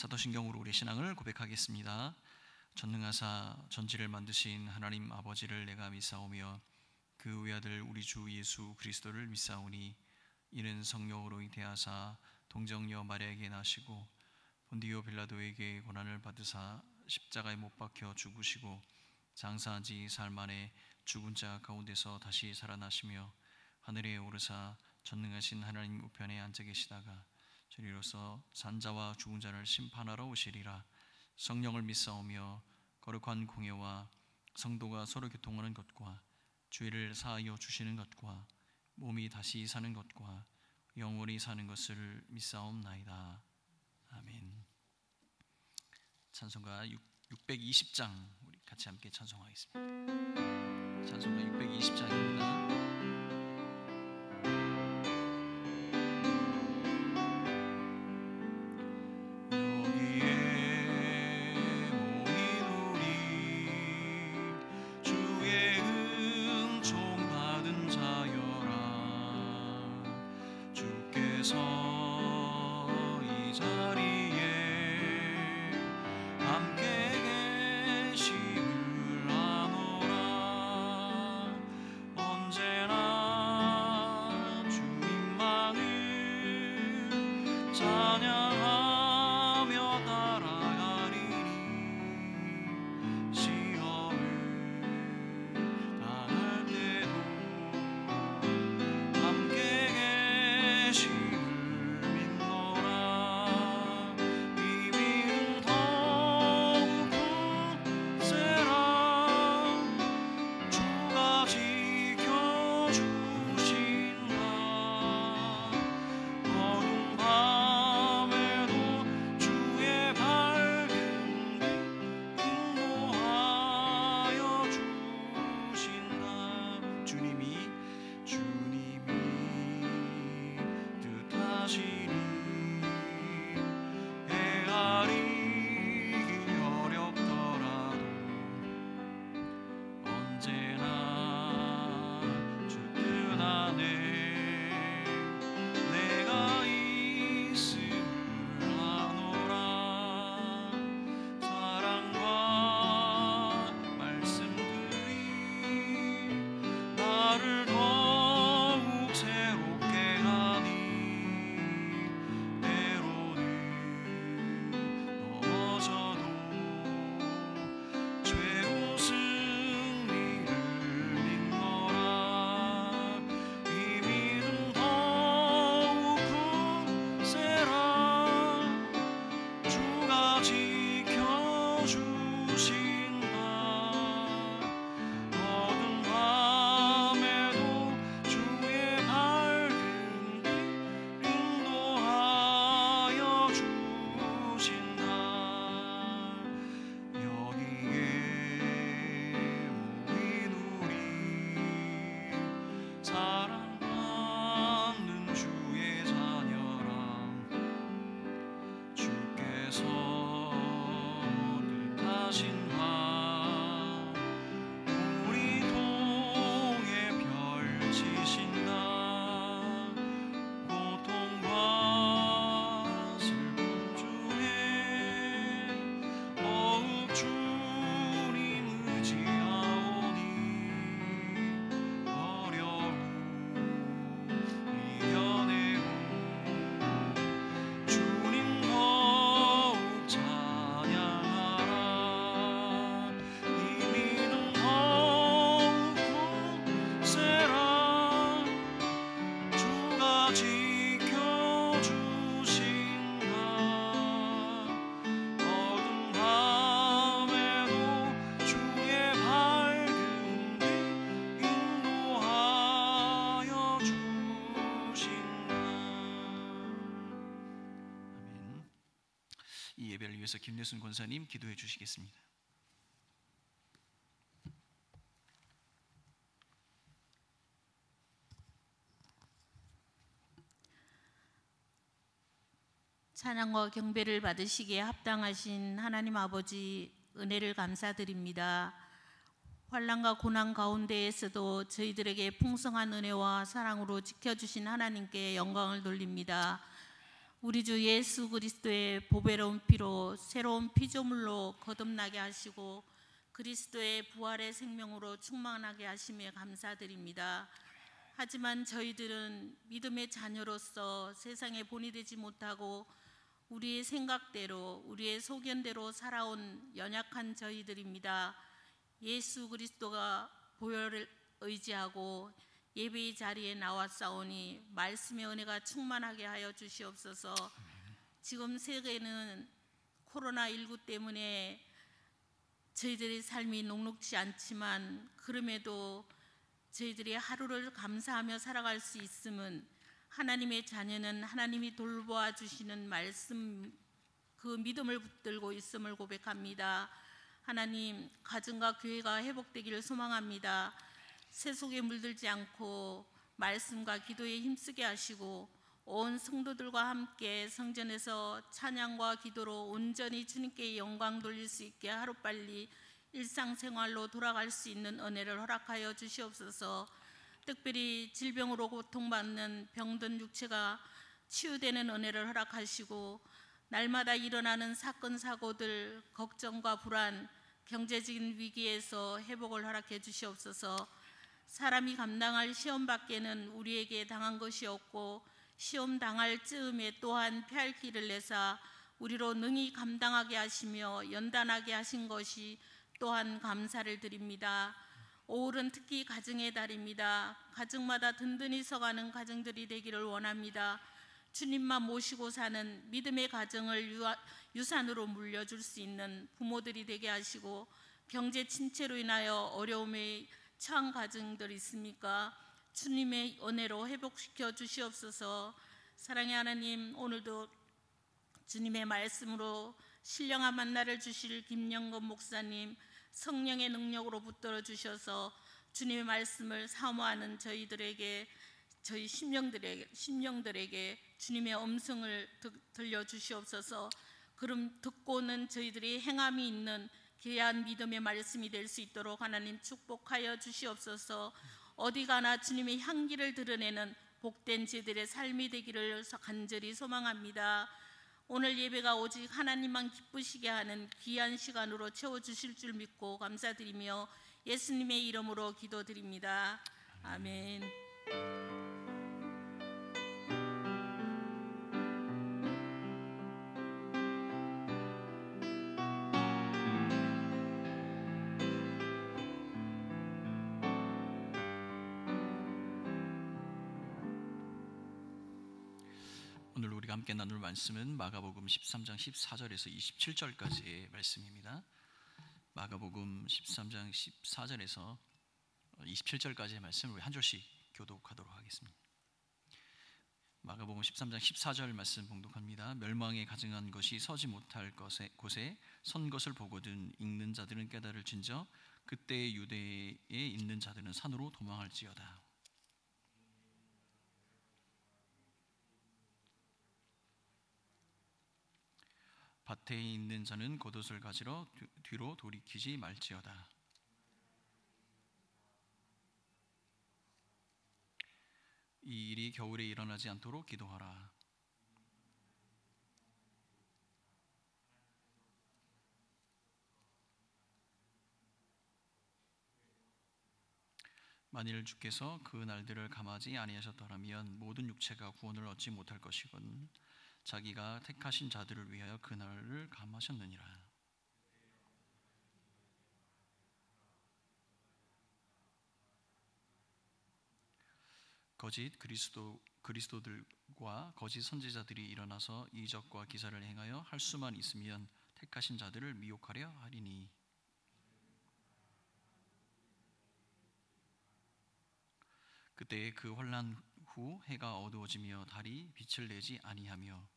사도신경으로 우리 신앙을 고백하겠습니다. 전능하사 전지를 만드신 하나님 아버지를 내가 믿사오며 그 외아들 우리 주 예수 그리스도를 믿사오니 이는 성령으로 잉태하사 동정녀 마리아에게 나시고 본디오 빌라도에게 고난을 받으사 십자가에 못 박혀 죽으시고 장사한 지 사흘 만에 죽은 자 가운데서 다시 살아나시며 하늘에 오르사 전능하신 하나님 우편에 앉아 계시다가 저리로서 산자와 죽은 자를 심판하러 오시리라. 성령을 믿사오며 거룩한 공예와 성도가 서로 교통하는 것과 죄를 사하여 주시는 것과 몸이 다시 사는 것과 영원히 사는 것을 믿사옵나이다. 아멘. 찬송가 620장 우리 같이 함께 찬송하겠습니다. 찬송가 620장입니다. 이 예배를 위해서 김예순 권사님 기도해 주시겠습니다. 찬양과 경배를 받으시기에 합당하신 하나님 아버지 은혜를 감사드립니다. 환난과 고난 가운데에서도 저희들에게 풍성한 은혜와 사랑으로 지켜주신 하나님께 영광을 돌립니다. 우리 주 예수 그리스도의 보배로운 피로 새로운 피조물로 거듭나게 하시고 그리스도의 부활의 생명으로 충만하게 하심에 감사드립니다. 하지만 저희들은 믿음의 자녀로서 세상에 본이 되지 못하고 우리의 생각대로 우리의 소견대로 살아온 연약한 저희들입니다. 예수 그리스도가 보혈을 의지하고 예배의 자리에 나왔사오니 말씀의 은혜가 충만하게 하여 주시옵소서. 지금 세계는 코로나19 때문에 저희들의 삶이 녹록지 않지만 그럼에도 저희들이 하루를 감사하며 살아갈 수 있음은 하나님의 자녀는 하나님이 돌보아 주시는 말씀 그 믿음을 붙들고 있음을 고백합니다. 하나님, 가정과 교회가 회복되기를 소망합니다. 세속에 물들지 않고 말씀과 기도에 힘쓰게 하시고 온 성도들과 함께 성전에서 찬양과 기도로 온전히 주님께 영광 돌릴 수 있게 하루빨리 일상생활로 돌아갈 수 있는 은혜를 허락하여 주시옵소서. 특별히 질병으로 고통받는 병든 육체가 치유되는 은혜를 허락하시고 날마다 일어나는 사건 사고들 걱정과 불안 경제적인 위기에서 회복을 허락해 주시옵소서. 사람이 감당할 시험 밖에는 우리에게 당한 것이 없고 시험 당할 즈음에 또한 피할 길을 내사 우리로 능히 감당하게 하시며 연단하게 하신 것이 또한 감사를 드립니다. 5월은 특히 가정의 달입니다. 가정마다 든든히 서가는 가정들이 되기를 원합니다. 주님만 모시고 사는 믿음의 가정을 유산으로 물려줄 수 있는 부모들이 되게 하시고 경제 침체로 인하여 어려움에 처한 가정들이 있습니까? 주님의 은혜로 회복시켜 주시옵소서. 사랑의 하나님, 오늘도 주님의 말씀으로 신령한 만나를 주실 김영건 목사님 성령의 능력으로 붙들어 주셔서 주님의 말씀을 사모하는 저희들에게 저희 심령들에게 주님의 음성을 들려 주시옵소서. 그럼 듣고는 저희들이 행함이 있는 귀한 믿음의 말씀이 될 수 있도록 하나님 축복하여 주시옵소서. 어디 가나 주님의 향기를 드러내는 복된 제들의 삶이 되기를 간절히 소망합니다. 오늘 예배가 오직 하나님만 기쁘시게 하는 귀한 시간으로 채워주실 줄 믿고 감사드리며 예수님의 이름으로 기도드립니다. 아멘. 오늘 우리가 함께 나눌 말씀은 마가복음 13장 14절에서 27절까지의 말씀입니다. 마가복음 13장 14절에서 27절까지의 말씀을 우리 한 절씩 교독하도록 하겠습니다. 마가복음 13장 14절 말씀 봉독합니다. 멸망에 가증한 것이 서지 못할 곳에 선 것을 보거든 읽는 자들은 깨달을진저 그때 유대에 있는 자들은 산으로 도망할지어다. 밭에 있는 자는 겉옷을 가지러 뒤로 돌이키지 말지어다. 이 일이 겨울에 일어나지 않도록 기도하라. 만일 주께서 그 날들을 감하지 아니하셨더라면 모든 육체가 구원을 얻지 못할 것이거든 자기가 택하신 자들을 위하여 그 날을 감하셨느니라. 거짓 그리스도들과 거짓 선지자들이 일어나서 이적과 기사를 행하여 할 수만 있으면 택하신 자들을 미혹하려 하리니 그때 그 환난 후 해가 어두워지며 달이 빛을 내지 아니하며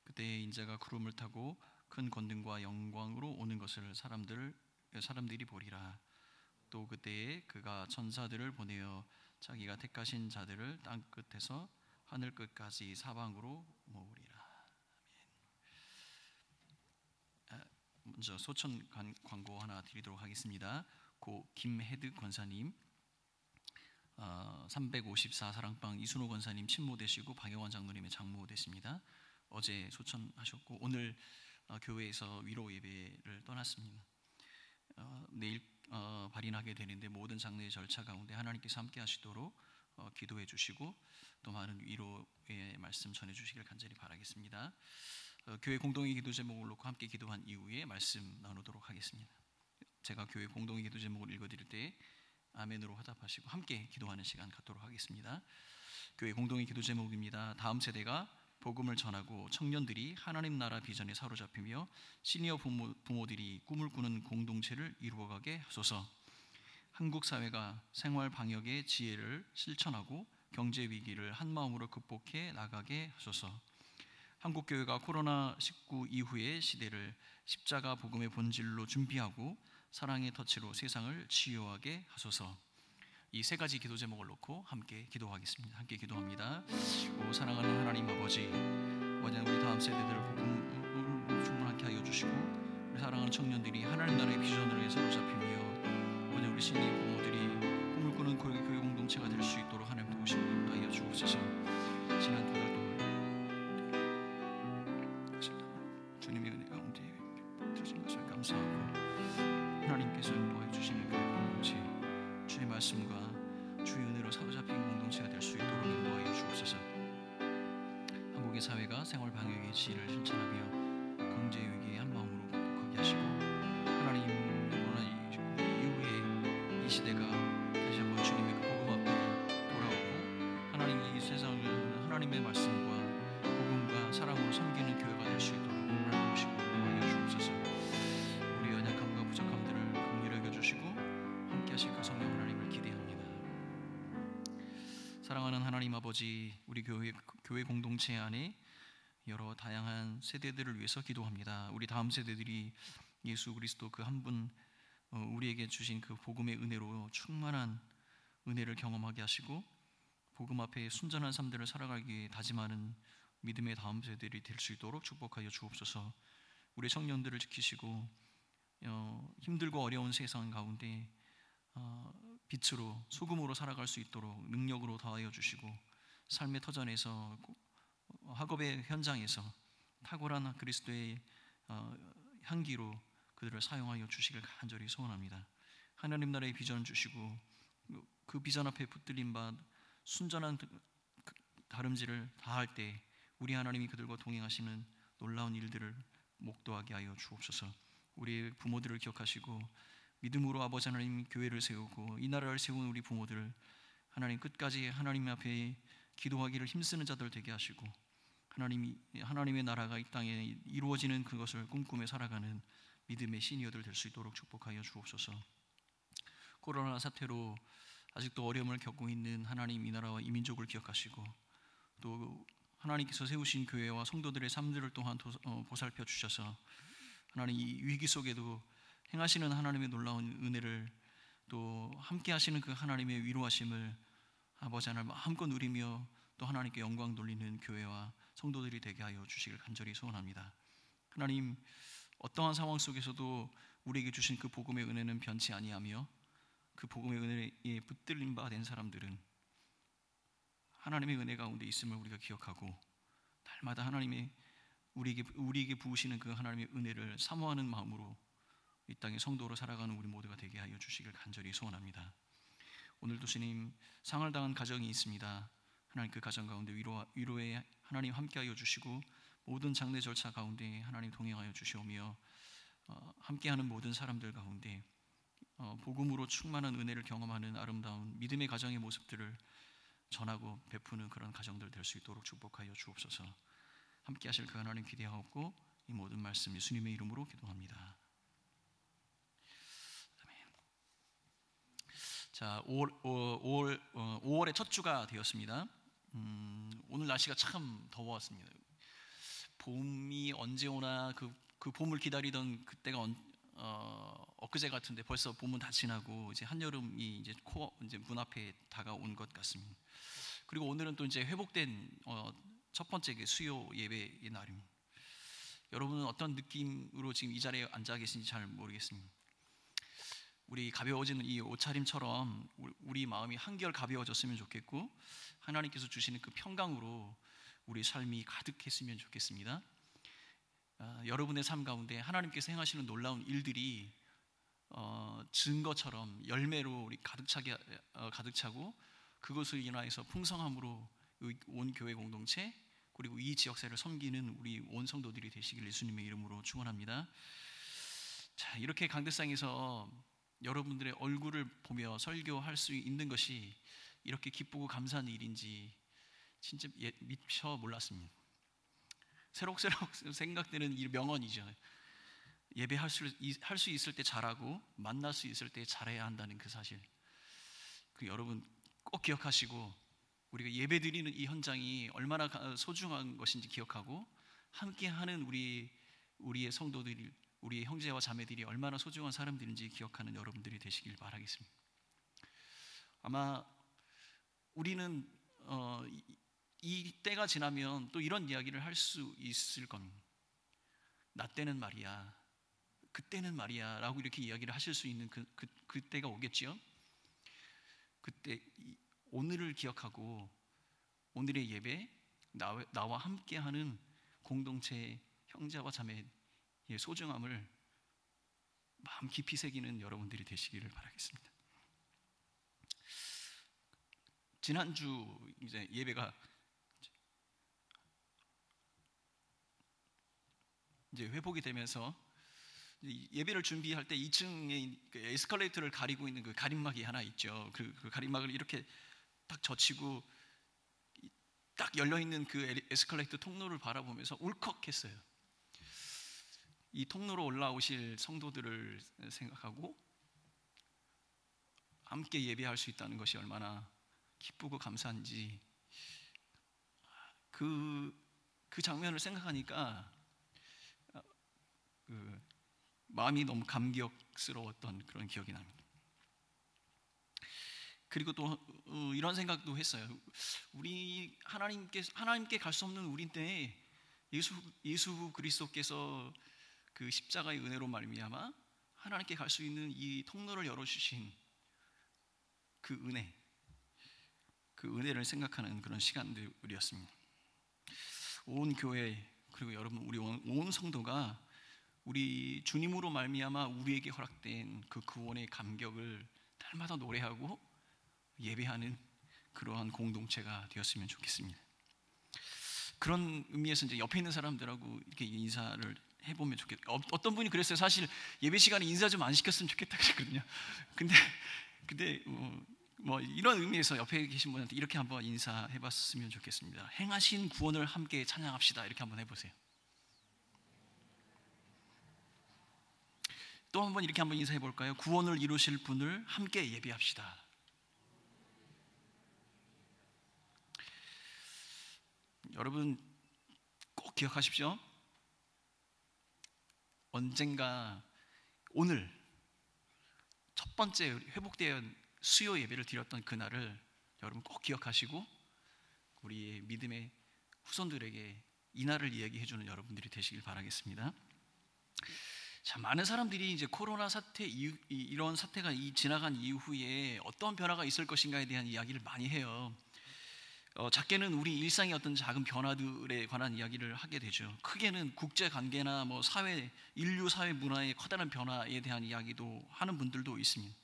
그때 인자가 구름을 타고 큰 권능과 영광으로 오는 것을 사람들이 보리라. 또 그때에 그가 천사들을 보내어 자기가 택하신 자들을 땅 끝에서 하늘 끝까지 사방으로 모으리라. 먼저 소천 광고 하나 드리도록 하겠습니다. 고 김혜득 권사님, 354 사랑방 이순호 권사님 친모 되시고 박영환 장로님의 장모 되십니다. 어제 소천하셨고 오늘 교회에서 위로 예배를 떠났습니다. 내일 발인하게 되는데 모든 장례의 절차 가운데 하나님께서 함께 하시도록 기도해 주시고 또 많은 위로의 말씀 전해 주시길 간절히 바라겠습니다. 교회 공동의 기도 제목을 놓고 함께 기도한 이후에 말씀 나누도록 하겠습니다. 제가 교회 공동의 기도 제목을 읽어드릴 때 아멘으로 화답하시고 함께 기도하는 시간 갖도록 하겠습니다. 교회 공동의 기도 제목입니다. 다음 세대가 복음을 전하고 청년들이 하나님 나라 비전에 사로잡히며 시니어 부모들이 꿈을 꾸는 공동체를 이루어가게 하소서. 한국 사회가 생활 방역의 지혜를 실천하고 경제 위기를 한마음으로 극복해 나가게 하소서. 한국교회가 코로나19 이후의 시대를 십자가 복음의 본질로 준비하고 사랑의 터치로 세상을 치유하게 하소서. 이 세 가지 기도 제목을 놓고 함께 기도하겠습니다. 함께 기도합니다. 오 사랑하는 하나님 아버지, 우리 다음 세대들을 복음을 충만하게 하여 주시고 우리 사랑하는 청년들이 하나님 나라의 비전으로 사로잡히며 우리 시니어 부모들이 꿈을 꾸는 교회 공동체가 될 수 있도록 하나님 도우시고 인도하여 주옵소서. 지난 두 달 동안 주님의 은혜 가운데 주신 것을 감사하고 하나님께서 인도하여 주시는 교회 공동체, 주의 말씀과 주의 은혜로 사로잡힌 공동체가 될 수 있도록 인도하여 주옵소서. 한국의 사회가 생활 방역의 지혜를 실천하며 경제 위기의 한 마음으로 극복하게 하시고 하나님 코로나 이후에 이 시대가 다시 한번 주님의 그 복음 앞에 돌아오고 하나님 이 세상을 하나님의 말씀과 복음과 사랑으로 섬기는 교회가 될 수 있도록 도우시고 인도하여 주옵소서. 우리 연약함과 부족함들을 긍휼히 여겨주시고 함께 하실 그 성령 하나님을 기대합니다. 사랑하는 하나님 아버지, 우리 교회 공동체 안에 여러 다양한 세대들을 위해서 기도합니다. 우리 다음 세대들이 예수 그리스도 그 한 분 우리에게 주신 그 복음의 은혜로 충만한 은혜를 경험하게 하시고 복음 앞에 순전한 삶들을 살아가기에 다짐하는 믿음의 다음 세대들이 될 수 있도록 축복하여 주옵소서. 우리 청년들을 지키시고 힘들고 어려운 세상 가운데 빛으로 소금으로 살아갈 수 있도록 능력으로 더하여 주시고 삶의 터전에서 학업의 현장에서 탁월한 그리스도의 향기로 그들을 사용하여 주시길 간절히 소원합니다. 하나님 나라의 비전을 주시고 그 비전 앞에 붙들린 바 순전한 다름질을 다할 때 우리 하나님이 그들과 동행하시는 놀라운 일들을 목도하게 하여 주옵소서. 우리 부모들을 기억하시고 믿음으로 아버지 하나님 교회를 세우고 이 나라를 세운 우리 부모들을 하나님 끝까지 하나님 앞에 기도하기를 힘쓰는 자들 되게 하시고 하나님의 나라가 이 땅에 이루어지는 그것을 꿈꾸며 살아가는 믿음의 시니어들 될 수 있도록 축복하여 주옵소서. 코로나 사태로 아직도 어려움을 겪고 있는 하나님 이 나라와 이 민족을 기억하시고 또 하나님께서 세우신 교회와 성도들의 삶들을 또한 보살펴 주셔서 하나님 이 위기 속에도 행하시는 하나님의 놀라운 은혜를 또 함께 하시는 그 하나님의 위로하심을 아버지 하나님 마음껏 누리며 또 하나님께 영광 돌리는 교회와 성도들이 되게 하여 주시길 간절히 소원합니다. 하나님 어떠한 상황 속에서도 우리에게 주신 그 복음의 은혜는 변치 아니하며 그 복음의 은혜에 붙들린 바 된 사람들은 하나님의 은혜 가운데 있음을 우리가 기억하고 날마다 하나님의 우리에게 부으시는 그 하나님의 은혜를 사모하는 마음으로 이 땅의 성도로 살아가는 우리 모두가 되게 하여 주시길 간절히 소원합니다. 오늘도 주님 상을 당한 가정이 있습니다. 하나님 그 가정 가운데 위로에 하나님 함께하여 주시고 모든 장례 절차 가운데 하나님 동행하여 주시오며 함께하는 모든 사람들 가운데 복음으로 충만한 은혜를 경험하는 아름다운 믿음의 가정의 모습들을 전하고 베푸는 그런 가정들 될 수 있도록 축복하여 주옵소서. 함께하실 그 하나님 기대하옵고 이 모든 말씀 예수님의 이름으로 기도합니다. 자, 5월의 첫 주가 되었습니다. 오늘 날씨가 참 더웠습니다. 봄이 언제 오나 그 봄을 기다리던 그때가 엊그제 같은데 벌써 봄은 다 지나고 이제 한여름이 이제 이제 문 앞에 다가온 것 같습니다. 그리고 오늘은 또 이제 회복된 첫 번째 수요 예배의 날입니다. 여러분은 어떤 느낌으로 지금 이 자리에 앉아 계신지 잘 모르겠습니다. 우리 가벼워지는 이 옷차림처럼 우리 마음이 한결 가벼워졌으면 좋겠고, 하나님께서 주시는 그 평강으로 우리 삶이 가득했으면 좋겠습니다. 여러분의 삶 가운데 하나님께서 행하시는 놀라운 일들이 증거처럼 열매로 우리 가득 차고, 그것을 인하여서 풍성함으로 온 교회 공동체 그리고 이 지역사회를 섬기는 우리 온 성도들이 되시길 예수님의 이름으로 축원합니다. 자, 이렇게 강대상에서 여러분들의 얼굴을 보며 설교할 수 있는 것이 이렇게 기쁘고 감사한 일인지 진짜 미처 몰랐습니다. 새록새록 생각되는 이 명언이죠. 예배할 수 있을 때 잘하고 만날 수 있을 때 잘해야 한다는 그 사실. 그 여러분 꼭 기억하시고, 우리가 예배드리는 이 현장이 얼마나 소중한 것인지 기억하고, 함께하는 우리의 성도들이, 우리의 형제와 자매들이 얼마나 소중한 사람들인지 기억하는 여러분들이 되시길 바라겠습니다. 아마 우리는 이 때가 지나면 또 이런 이야기를 할 수 있을 겁니다. 나 때는 말이야, 그때는 말이야 라고 이렇게 이야기를 하실 수 있는 그 때가 오겠지요. 그때 오늘을 기억하고 오늘의 예배, 나와 함께하는 공동체 형제와 자매의 소중함을 마음 깊이 새기는 여러분들이 되시기를 바라겠습니다. 지난주 이제 예배가 이제 회복이 되면서 예배를 준비할 때 2층에 에스컬레이터를 가리고 있는 그 가림막이 하나 있죠. 그 가림막을 이렇게 딱 젖히고 딱 열려 있는 그 에스컬레이터 통로를 바라보면서 울컥했어요. 이 통로로 올라오실 성도들을 생각하고 함께 예배할 수 있다는 것이 얼마나 기쁘고 감사한지, 그 장면을 생각하니까 마음이 너무 감격스러웠던 그런 기억이 납니다. 그리고 또 이런 생각도 했어요. 우리 하나님께 갈 수 없는 우리 때에 예수 그리스도께서 그 십자가의 은혜로 말미암아 하나님께 갈 수 있는 이 통로를 열어주신 그 은혜를 생각하는 그런 시간들이었습니다. 온 교회 그리고 여러분 우리 온 성도가 우리 주님으로 말미암아 우리에게 허락된 그 구원의 감격을 날마다 노래하고 예배하는 그러한 공동체가 되었으면 좋겠습니다. 그런 의미에서 이제 옆에 있는 사람들하고 이렇게 인사를 해보면 좋겠다. 어떤 분이 그랬어요. 사실 예배 시간에 인사 좀 안 시켰으면 좋겠다 그랬거든요. 근데 뭐 이런 의미에서 옆에 계신 분한테 이렇게 한번 인사해봤으면 좋겠습니다. 행하신 구원을 함께 찬양합시다. 이렇게 한번 해보세요. 또 한번 이렇게 한번 인사해 볼까요? 구원을 이루실 분을 함께 예배합시다. 여러분 꼭 기억하십시오. 언젠가 오늘 첫 번째 회복된 수요 예배를 드렸던 그날을 여러분 꼭 기억하시고 우리의 믿음의 후손들에게 이 날을 이야기해주는 여러분들이 되시길 바라겠습니다. 자, 많은 사람들이 이제 코로나 사태 이런 사태가 지나간 이후에 어떤 변화가 있을 것인가에 대한 이야기를 많이 해요. 작게는 우리 일상의 어떤 작은 변화들에 관한 이야기를 하게 되죠. 크게는 국제 관계나 뭐 인류 사회 문화의 커다란 변화에 대한 이야기도 하는 분들도 있습니다.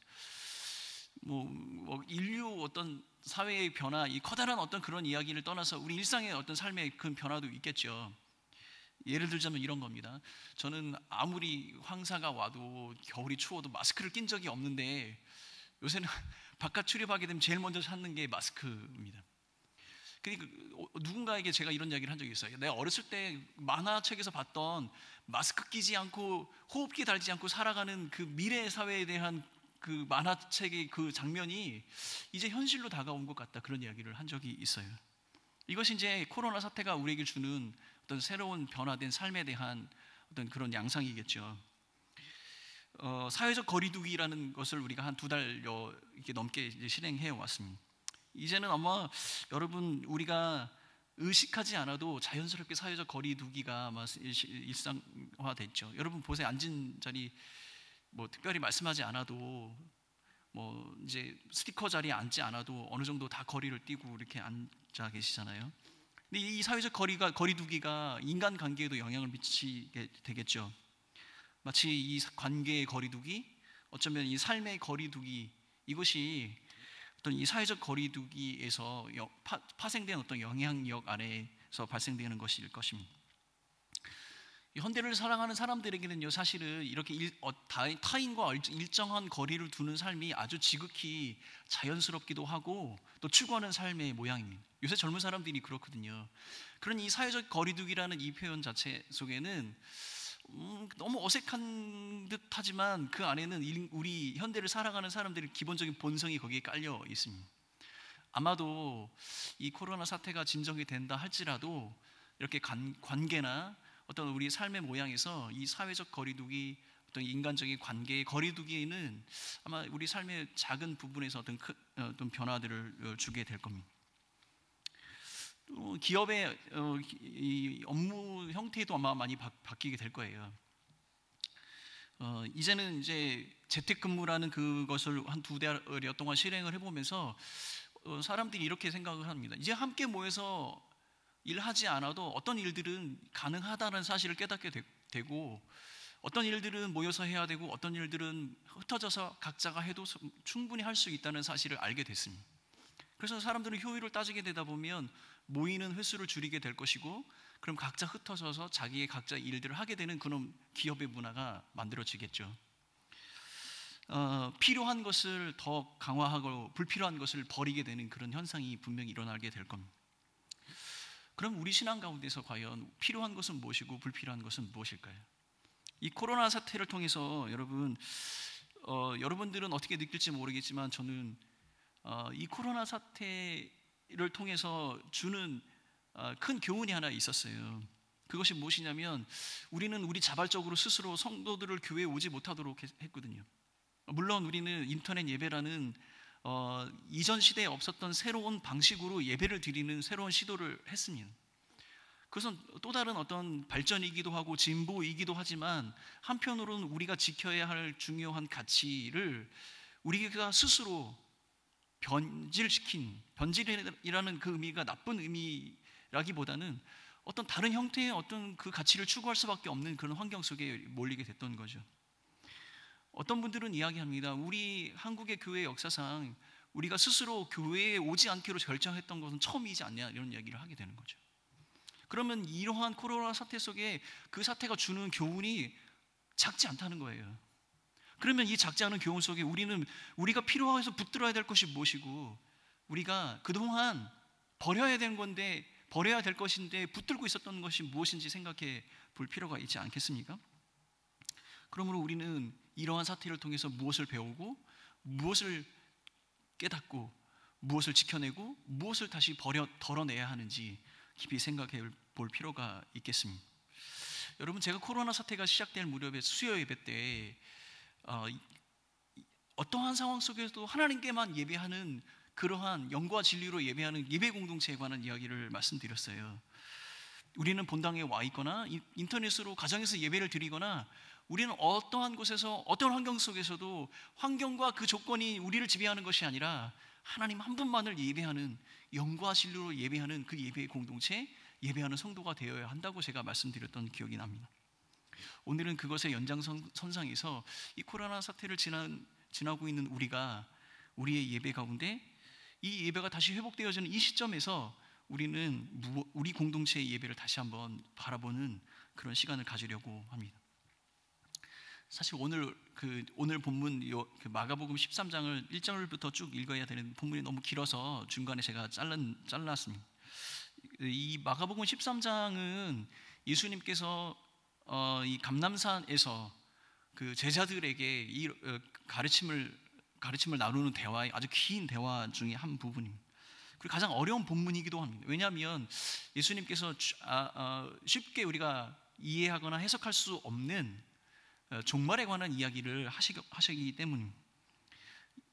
뭐 인류 어떤 사회의 변화, 이 커다란 어떤 그런 이야기를 떠나서 우리 일상의 어떤 삶의 큰 변화도 있겠죠. 예를 들자면 이런 겁니다. 저는 아무리 황사가 와도 겨울이 추워도 마스크를 낀 적이 없는데 요새는 바깥 출입하게 되면 제일 먼저 찾는 게 마스크입니다. 그러니까 누군가에게 제가 이런 이야기를 한 적이 있어요. 내가 어렸을 때 만화책에서 봤던 마스크 끼지 않고 호흡기 달지 않고 살아가는 그 미래 사회에 대한 그 만화책의 그 장면이 이제 현실로 다가온 것 같다, 그런 이야기를 한 적이 있어요. 이것이 이제 코로나 사태가 우리에게 주는 어떤 새로운 변화된 삶에 대한 어떤 그런 양상이겠죠. 사회적 거리두기라는 것을 우리가 한 2달여 이렇게 넘게 이제 실행해 왔습니다. 이제는 아마 여러분 우리가 의식하지 않아도 자연스럽게 사회적 거리두기가 아마 일상화됐죠. 여러분 보세요. 앉은 자리 뭐 특별히 말씀하지 않아도 뭐 이제 스티커 자리에 앉지 않아도 어느 정도 다 거리를 띄고 이렇게 앉아 계시잖아요. 근데 이 사회적 거리두기가 인간 관계에도 영향을 미치게 되겠죠. 마치 이 관계의 거리두기, 어쩌면 이 삶의 거리두기, 이것이 어떤 이 사회적 거리두기에서 파생된 어떤 영향력 아래에서 발생되는 것일 것입니다. 현대를 살아가는 사람들에게는요, 사실은 이렇게 타인과 일정한 거리를 두는 삶이 아주 지극히 자연스럽기도 하고 또 추구하는 삶의 모양입니다. 요새 젊은 사람들이 그렇거든요. 그런 이 사회적 거리두기라는 이 표현 자체 속에는 너무 어색한 듯하지만 그 안에는 우리 현대를 살아가는 사람들의 기본적인 본성이 거기에 깔려 있습니다. 아마도 이 코로나 사태가 진정이 된다 할지라도 이렇게 관계나 어떤 우리 삶의 모양에서 이 사회적 거리두기, 어떤 인간적인 관계의 거리두기는 아마 우리 삶의 작은 부분에서 어떤 변화들을 주게 될 겁니다. 기업의 이 업무 형태도 아마 많이 바뀌게 될 거예요. 이제는 이제 재택근무라는 그것을 한 2달여 동안 실행을 해보면서 사람들이 이렇게 생각을 합니다. 이제 함께 모여서 일하지 않아도 어떤 일들은 가능하다는 사실을 깨닫게 되고, 어떤 일들은 모여서 해야 되고 어떤 일들은 흩어져서 각자가 해도 충분히 할 수 있다는 사실을 알게 됐습니다. 그래서 사람들은 효율을 따지게 되다 보면 모이는 횟수를 줄이게 될 것이고, 그럼 각자 흩어져서 자기의 각자 일들을 하게 되는 그런 기업의 문화가 만들어지겠죠. 필요한 것을 더 강화하고 불필요한 것을 버리게 되는 그런 현상이 분명히 일어나게 될 겁니다. 그럼 우리 신앙 가운데서 과연 필요한 것은 무엇이고 불필요한 것은 무엇일까요? 이 코로나 사태를 통해서 여러분들은 어떻게 느낄지 모르겠지만 저는 이 코로나 사태를 통해서 주는 큰 교훈이 하나 있었어요. 그것이 무엇이냐면, 우리는 우리 자발적으로 스스로 성도들을 교회에 오지 못하도록 했거든요. 물론 우리는 인터넷 예배라는 이전 시대에 없었던 새로운 방식으로 예배를 드리는 새로운 시도를 했습니다. 그것은 또 다른 어떤 발전이기도 하고 진보이기도 하지만, 한편으로는 우리가 지켜야 할 중요한 가치를 우리가 스스로 변질이라는 그 의미가 나쁜 의미라기보다는 어떤 다른 형태의 어떤 그 가치를 추구할 수밖에 없는 그런 환경 속에 몰리게 됐던 거죠. 어떤 분들은 이야기합니다. 우리 한국의 교회 역사상 우리가 스스로 교회에 오지 않기로 결정했던 것은 처음이지 않냐, 이런 이야기를 하게 되는 거죠. 그러면 이러한 코로나 사태 속에 그 사태가 주는 교훈이 작지 않다는 거예요. 그러면 이 작지 않은 교훈 속에 우리가 필요해서 붙들어야 될 것이 무엇이고, 우리가 그동안 버려야 되는 건데, 버려야 될 것인데 붙들고 있었던 것이 무엇인지 생각해 볼 필요가 있지 않겠습니까? 그러므로 우리는 이러한 사태를 통해서 무엇을 배우고, 무엇을 깨닫고, 무엇을 지켜내고, 무엇을 다시 덜어내야 하는지 깊이 생각해 볼 필요가 있겠습니다. 여러분, 제가 코로나 사태가 시작될 무렵에 수요 예배 때 어떠한 상황 속에서도 하나님께만 예배하는 그러한 영과 진리로 예배하는 예배 공동체에 관한 이야기를 말씀드렸어요. 우리는 본당에 와 있거나 인터넷으로 가정에서 예배를 드리거나, 우리는 어떠한 곳에서 어떤 환경 속에서도 환경과 그 조건이 우리를 지배하는 것이 아니라 하나님 한 분만을 예배하는, 영과 진리로 예배하는 그 예배의 공동체, 예배하는 성도가 되어야 한다고 제가 말씀드렸던 기억이 납니다. 오늘은 그것의 연장선상에서 이 코로나 사태를 지나고 있는 우리의 예배 가운데 이 예배가 다시 회복되어지는 이 시점에서 우리는 우리 공동체의 예배를 다시 한번 바라보는 그런 시간을 가지려고 합니다. 사실 오늘 본문 그 마가복음 13장을 1절부터 쭉 읽어야 되는 본문이 너무 길어서 중간에 제가 잘랐습니다. 이 마가복음 13장은 예수님께서 이 감람산에서 그 제자들에게 이 가르침을 나누는 대화의 아주 긴 대화 중에 한 부분입니다. 그리고 가장 어려운 본문이기도 합니다. 왜냐하면 예수님께서 쉽게 우리가 이해하거나 해석할 수 없는 종말에 관한 이야기를 하시기 때문입니다.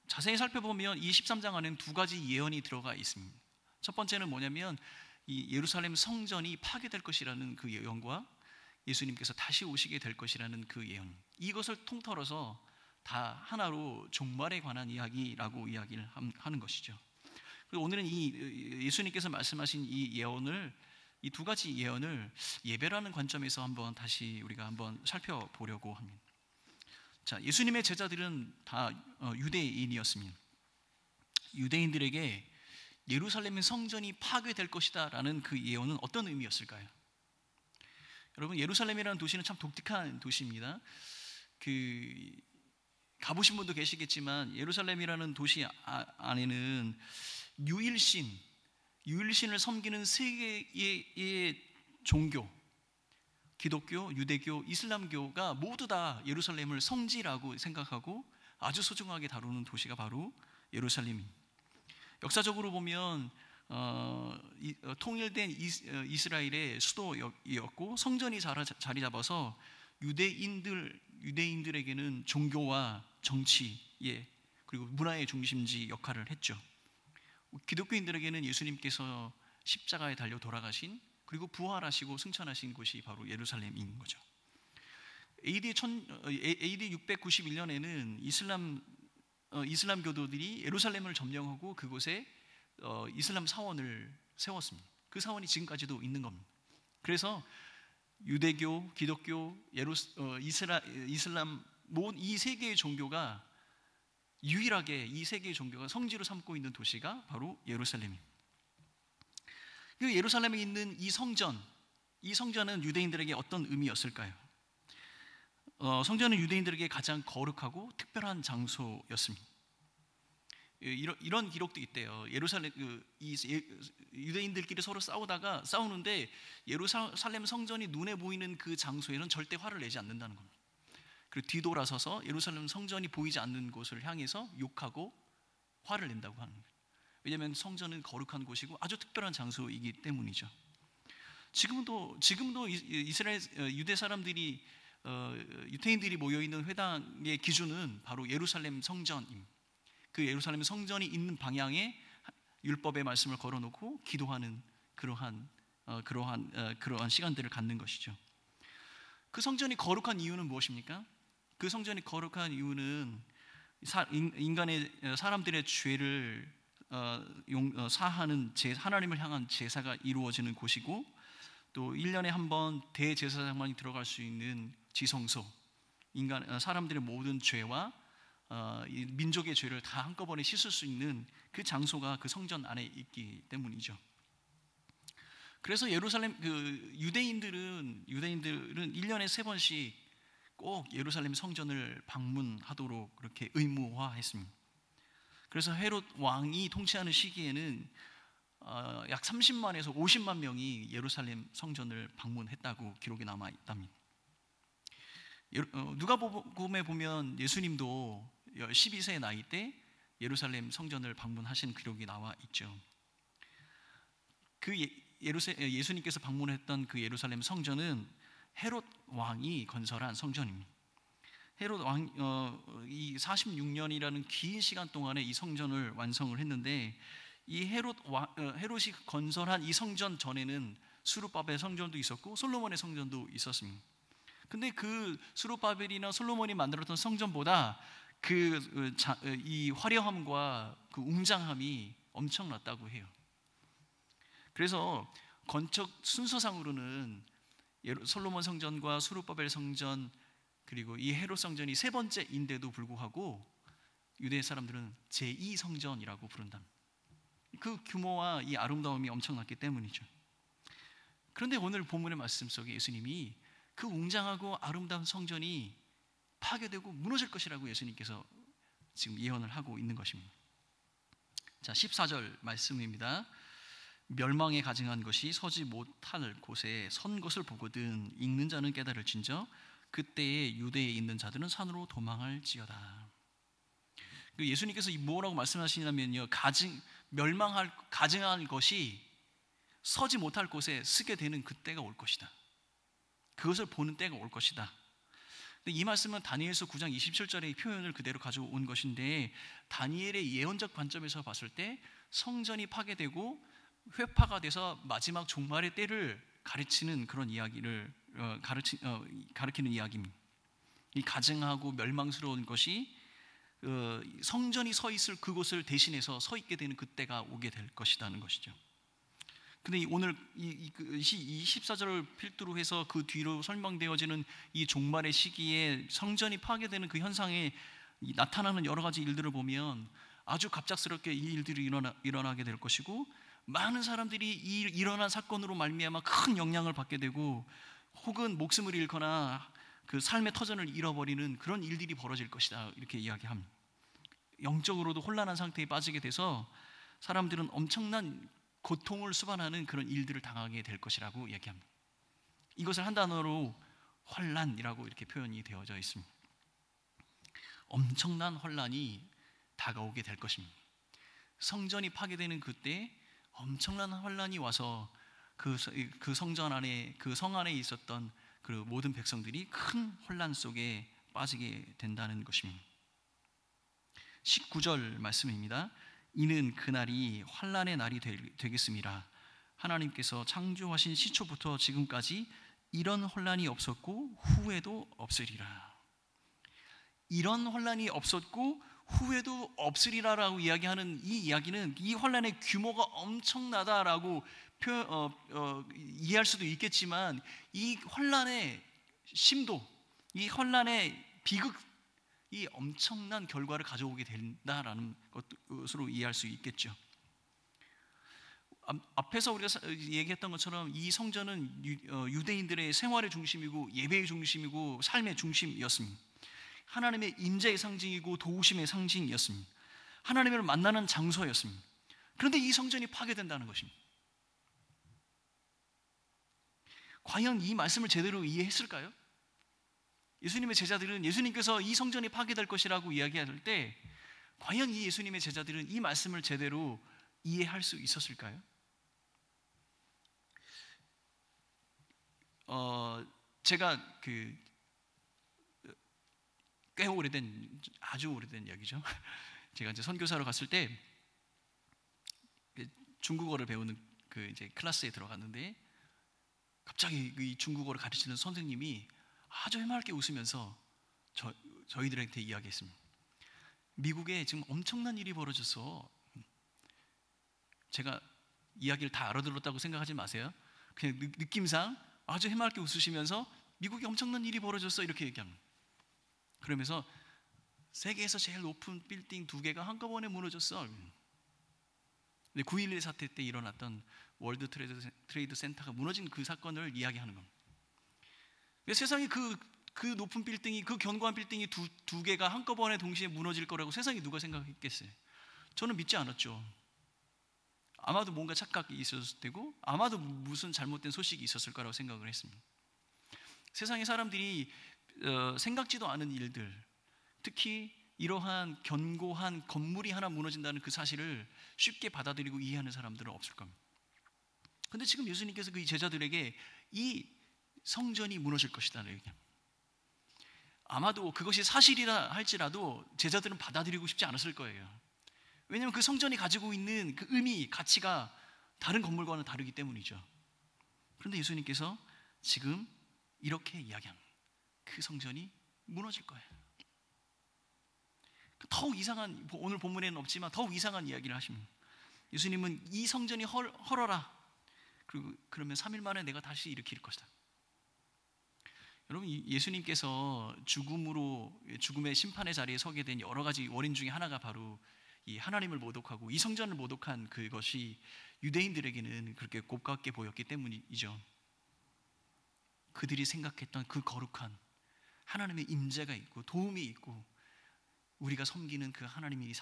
자세히 살펴보면 이 13장 안에는 두 가지 예언이 들어가 있습니다. 첫 번째는 뭐냐면 이 예루살렘 성전이 파괴될 것이라는 그 예언과 예수님께서 다시 오시게 될 것이라는 그 예언, 이것을 통틀어서 다 하나로 종말에 관한 이야기라고 이야기를 하는 것이죠. 그리고 오늘은 이 예수님께서 말씀하신 이 예언을, 이 두 가지 예언을 예배라는 관점에서 한번 다시 우리가 한번 살펴보려고 합니다. 자, 예수님의 제자들은 다 유대인이었습니다. 유대인들에게 예루살렘의 성전이 파괴될 것이다 라는 그 예언은 어떤 의미였을까요? 여러분, 예루살렘이라는 도시는 참 독특한 도시입니다. 가보신 분도 계시겠지만 예루살렘이라는 도시 안에는 유일신을 섬기는 세 개의 종교, 기독교, 유대교, 이슬람교가 모두 다 예루살렘을 성지라고 생각하고 아주 소중하게 다루는 도시가 바로 예루살렘입니다. 역사적으로 보면 통일된 이스라엘의 수도였고 성전이 자리 잡아서 유대인들에게는 종교와 정치, 그리고 문화의 중심지 역할을 했죠. 기독교인들에게는 예수님께서 십자가에 달려 돌아가신, 그리고 부활하시고 승천하신 곳이 바로 예루살렘인 거죠. AD 691년에는 이슬람 교도들이 예루살렘을 점령하고 그곳에 이슬람 사원을 세웠습니다. 그 사원이 지금까지도 있는 겁니다. 그래서 유대교, 기독교, 이슬람 이 세 개의 종교가 유일하게 이 세 개의 종교가 성지로 삼고 있는 도시가 바로 예루살렘입니다. 그 예루살렘에 있는 이 성전은 유대인들에게 어떤 의미였을까요? 성전은 유대인들에게 가장 거룩하고 특별한 장소였습니다. 이런 기록도 있대요. 유대인들끼리 서로 싸우는데 예루살렘 성전이 눈에 보이는 그 장소에는 절대 화를 내지 않는다는 겁니다. 그리고 뒤돌아서서 예루살렘 성전이 보이지 않는 곳을 향해서 욕하고 화를 낸다고 하는 거예요. 왜냐하면 성전은 거룩한 곳이고 아주 특별한 장소이기 때문이죠. 지금도 유대 사람들이 유대인들이 모여 있는 회당의 기준은 바로 예루살렘 성전입니다. 그 예루살렘 성전이 있는 방향에 율법의 말씀을 걸어놓고 기도하는 그러한 시간들을 갖는 것이죠. 그 성전이 거룩한 이유는 무엇입니까? 그 성전이 거룩한 이유는 사람들의 죄를 사하는 하나님을 향한 제사가 이루어지는 곳이고, 또 1년에 한 번 대제사장만이 들어갈 수 있는 지성소, 사람들의 모든 죄와 민족의 죄를 다 한꺼번에 씻을 수 있는 그 장소가 그 성전 안에 있기 때문이죠. 그래서 유대인들은 1년에 3번씩 꼭 예루살렘 성전을 방문하도록 그렇게 의무화했습니다. 그래서 헤롯 왕이 통치하는 시기에는 약 30만에서 50만 명이 예루살렘 성전을 방문했다고 기록이 남아 있답니다. 누가복음에 보면 예수님도 12세의 나이 때 예루살렘 성전을 방문하신 기록이 나와 있죠. 예수님께서 방문했던 그 예루살렘 성전은 헤롯 왕이 건설한 성전입니다. 헤롯 왕이 46년이라는 긴 시간 동안에 이 성전을 완성을 했는데, 이 헤롯이 건설한 이 성전 전에는 스룹바벨 성전도 있었고 솔로몬의 성전도 있었습니다. 근데 그 스룹바벨이나 솔로몬이 만들었던 성전보다 이 화려함과 그 웅장함이 엄청났다고 해요. 그래서 건축 순서상으로는 솔로몬 성전과 스룹바벨 성전 그리고 이 헤롯 성전이 3번째인데도 불구하고 유대 사람들은 제2성전이라고 부른답니다. 그 규모와 이 아름다움이 엄청났기 때문이죠. 그런데 오늘 본문의 말씀 속에 예수님이 그 웅장하고 아름다운 성전이 파괴되고 무너질 것이라고 예수님께서 지금 예언을 하고 있는 것입니다. 자, 14절 말씀입니다. 멸망에 가증한 것이 서지 못할 곳에 선 것을 보거든 읽는 자는 깨달을진저 그때에 유대에 있는 자들은 산으로 도망할지어다. 예수님께서 뭐라고 말씀하시냐면요, 가증한 것이 서지 못할 곳에 서게 되는 그때가 올 것이다. 그것을 보는 때가 올 것이다. 근데 이 말씀은 다니엘서 9장 27절의 표현을 그대로 가져온 것인데, 다니엘의 예언적 관점에서 봤을 때 성전이 파괴되고 회파가 돼서 마지막 종말의 때를 가르치는 그런 이야기를 가르치는 이야기입니다. 이 가증하고 멸망스러운 것이 성전이 서 있을 그곳을 대신해서 서 있게 되는 그때가 오게 될 것이라는 것이죠. 근데 오늘 이 14절을 필두로 해서 그 뒤로 설명되어지는 이 종말의 시기에 성전이 파괴되는 그 현상에 나타나는 여러 가지 일들을 보면 아주 갑작스럽게 이 일들이 일어나게 될 것이고, 많은 사람들이 이 일어난 사건으로 말미암아 큰 영향을 받게 되고, 혹은 목숨을 잃거나 그 삶의 터전을 잃어버리는 그런 일들이 벌어질 것이다, 이렇게 이야기합니다. 영적으로도 혼란한 상태에 빠지게 돼서 사람들은 엄청난 고통을 수반하는 그런 일들을 당하게 될 것이라고 이야기합니다. 이것을 한 단어로 혼란이라고 이렇게 표현이 되어져 있습니다. 엄청난 혼란이 다가오게 될 것입니다. 성전이 파괴되는 그때 엄청난 혼란이 와서 그 성전 안에, 그 성 안에 있었던 그 모든 백성들이 큰 혼란 속에 빠지게 된다는 것입니다. 19절 말씀입니다. 이는 그날이 환난의 날이 되겠습니다. 하나님께서 창조하신 시초부터 지금까지 이런 혼란이 없었고 후에도 없으리라. 이런 혼란이 없었고 후에도 없으리라라고 이야기하는 이 이야기는 이 혼란의 규모가 엄청나다라고 이해할 수도 있겠지만, 이 혼란의 심도, 이 혼란의 비극이 엄청난 결과를 가져오게 된다라는 것으로 이해할 수 있겠죠. 앞에서 우리가 얘기했던 것처럼 이 성전은 유대인들의 생활의 중심이고 예배의 중심이고 삶의 중심이었습니다. 하나님의 임재의 상징이고 도우심의 상징이었습니다. 하나님을 만나는 장소였습니다. 그런데 이 성전이 파괴된다는 것입니다. 과연 이 말씀을 제대로 이해했을까요? 예수님의 제자들은 예수님께서 이 성전이 파괴될 것이라고 이야기할 때 과연 이 예수님의 제자들은 이 말씀을 제대로 이해할 수 있었을까요? 제가 꽤 오래된, 아주 오래된 이야기죠. 제가 이제 선교사로 갔을 때 중국어를 배우는 그 이제 클래스에 들어갔는데, 갑자기 이 중국어를 가르치는 선생님이 아주 해맑게 웃으면서 저희들한테 이야기했습니다. 미국에 지금 엄청난 일이 벌어졌어. 제가 이야기를 다 알아들었다고 생각하지 마세요. 그냥 느낌상 아주 해맑게 웃으시면서 미국에 엄청난 일이 벌어졌어, 이렇게 얘기합니다. 그러면서 세계에서 제일 높은 빌딩 2개가 한꺼번에 무너졌어. 9.11 사태 때 일어났던 월드 트레이드 센터가 무너진 그 사건을 이야기하는 겁니다. 세상에 그 높은 빌딩이, 그 견고한 빌딩이 두 개가 한꺼번에 동시에 무너질 거라고 세상에 누가 생각했겠어요? 저는 믿지 않았죠. 아마도 뭔가 착각이 있었을 테고, 아마도 무슨 잘못된 소식이 있었을 거라고 생각을 했습니다. 세상의 사람들이 생각지도 않은 일들, 특히 이러한 견고한 건물이 하나 무너진다는 그 사실을 쉽게 받아들이고 이해하는 사람들은 없을 겁니다. 그런데 지금 예수님께서 그 제자들에게 이 성전이 무너질 것이라는 얘기합니다. 아마도 그것이 사실이라 할지라도 제자들은 받아들이고 싶지 않았을 거예요. 왜냐하면 그 성전이 가지고 있는 그 의미, 가치가 다른 건물과는 다르기 때문이죠. 그런데 예수님께서 지금 이렇게 이야기합니다. 그 성전이 무너질 거예요. 더욱 이상한, 오늘 본문에는 없지만 더욱 이상한 이야기를 하십니다. 예수님은 이 성전이 헐어라. 그러면 3일 만에 내가 다시 일으킬 것이다. 여러분, 예수님께서 죽음의 심판의 자리에 서게 된 여러 가지 원인 중에 하나가 바로 이 하나님을 모독하고 이 성전을 모독한 그것이 유대인들에게는 그렇게 곱깝게 보였기 때문이죠. 그들이 생각했던 그 거룩한 하나님의 임재가 있고 도움이 있고 우리가 섬기는 그 하나님이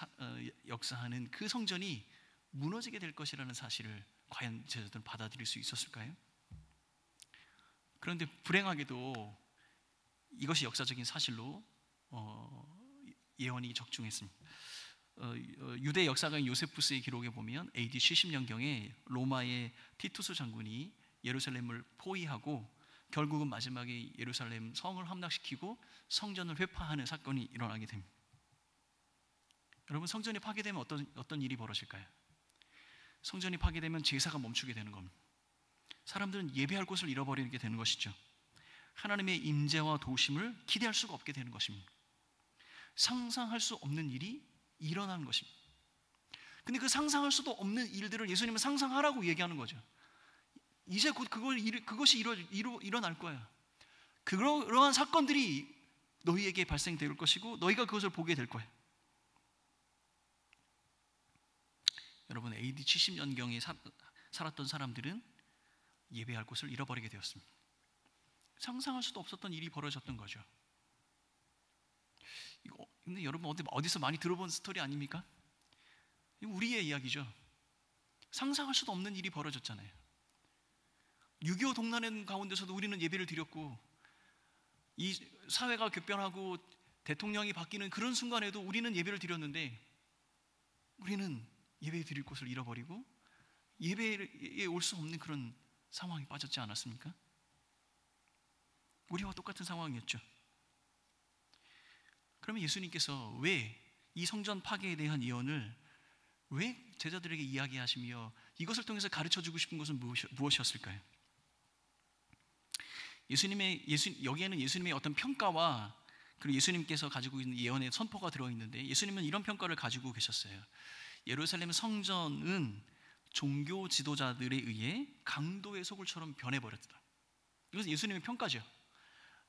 역사하는 그 성전이 무너지게 될 것이라는 사실을 과연 제자들은 받아들일 수 있었을까요? 그런데 불행하게도 이것이 역사적인 사실로 예언이 적중했습니다. 유대 역사가인 요세푸스의 기록에 보면 AD 70년경에 로마의 티투스 장군이 예루살렘을 포위하고 결국은 마지막에 예루살렘 성을 함락시키고 성전을 회파하는 사건이 일어나게 됩니다. 여러분, 성전이 파괴되면 어떤 일이 벌어질까요? 성전이 파괴되면 제사가 멈추게 되는 겁니다. 사람들은 예배할 곳을 잃어버리게 되는 것이죠. 하나님의 임재와 도우심을 기대할 수가 없게 되는 것입니다. 상상할 수 없는 일이 일어나는 것입니다. 근데 그 상상할 수도 없는 일들을 예수님은 상상하라고 얘기하는 거죠. 이제 곧 그것이 일어날 거야. 그러한 사건들이 너희에게 발생될 것이고 너희가 그것을 보게 될 거야. 여러분, AD 70년경에 살았던 사람들은 예배할 곳을 잃어버리게 되었습니다. 상상할 수도 없었던 일이 벌어졌던 거죠. 근데 여러분, 어디서 많이 들어본 스토리 아닙니까? 우리의 이야기죠. 상상할 수도 없는 일이 벌어졌잖아요. 6.25 동란의 가운데서도 우리는 예배를 드렸고, 이 사회가 격변하고 대통령이 바뀌는 그런 순간에도 우리는 예배를 드렸는데, 우리는 예배 드릴 곳을 잃어버리고 예배에 올 수 없는 그런 상황에 빠졌지 않았습니까? 우리와 똑같은 상황이었죠. 그러면 예수님께서 왜 이 성전 파괴에 대한 예언을 왜 제자들에게 이야기하시며 이것을 통해서 가르쳐주고 싶은 것은 무엇이었을까요? 여기에는 예수님의 어떤 평가와 그리고 예수님께서 가지고 있는 예언의 선포가 들어있는데, 예수님은 이런 평가를 가지고 계셨어요. 예루살렘 성전은 종교 지도자들에 의해 강도의 소굴처럼 변해버렸다. 이것은 예수님의 평가죠.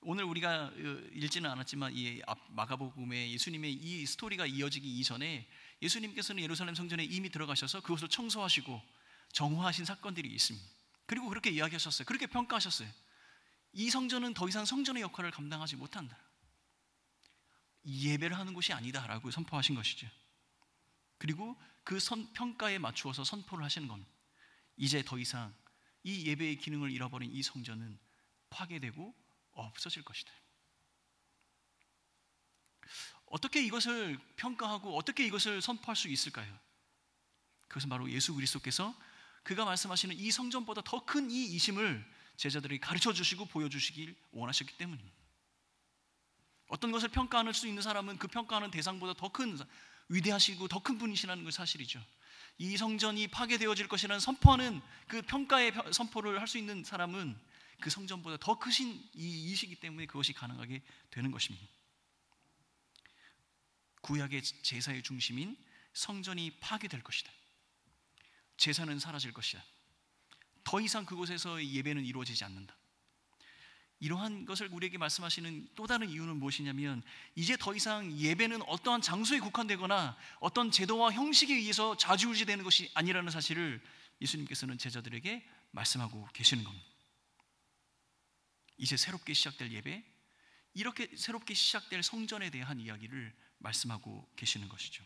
오늘 우리가 읽지는 않았지만 이 마가복음에 예수님의 이 스토리가 이어지기 이전에 예수님께서는 예루살렘 성전에 이미 들어가셔서 그것을 청소하시고 정화하신 사건들이 있습니다. 그리고 그렇게 이야기하셨어요. 그렇게 평가하셨어요. 이 성전은 더 이상 성전의 역할을 감당하지 못한다. 예배를 하는 곳이 아니다라고 선포하신 것이죠. 그리고 그 평가에 맞추어서 선포를 하시는 겁니다. 이제 더 이상 이 예배의 기능을 잃어버린 이 성전은 파괴되고 없어질 것이다. 어떻게 이것을 평가하고 어떻게 이것을 선포할 수 있을까요? 그것은 바로 예수 그리스도께서 그가 말씀하시는 이 성전보다 더 큰 이 이심을 제자들에게 가르쳐 주시고 보여주시길 원하셨기 때문입니다. 어떤 것을 평가할 수 있는 사람은 그 평가하는 대상보다 더 큰, 위대하시고 더 큰 분이시라는 것 사실이죠. 이 성전이 파괴되어질 것이라는 선포하는 그 평가의 선포를 할 수 있는 사람은 그 성전보다 더 크신 이 이시기 때문에 그것이 가능하게 되는 것입니다. 구약의 제사의 중심인 성전이 파괴될 것이다. 제사는 사라질 것이다. 더 이상 그곳에서의 예배는 이루어지지 않는다. 이러한 것을 우리에게 말씀하시는 또 다른 이유는 무엇이냐면, 이제 더 이상 예배는 어떠한 장소에 국한되거나 어떤 제도와 형식에 의해서 좌지우지되는 것이 아니라는 사실을 예수님께서는 제자들에게 말씀하고 계시는 겁니다. 이제 새롭게 시작될 예배, 이렇게 새롭게 시작될 성전에 대한 이야기를 말씀하고 계시는 것이죠.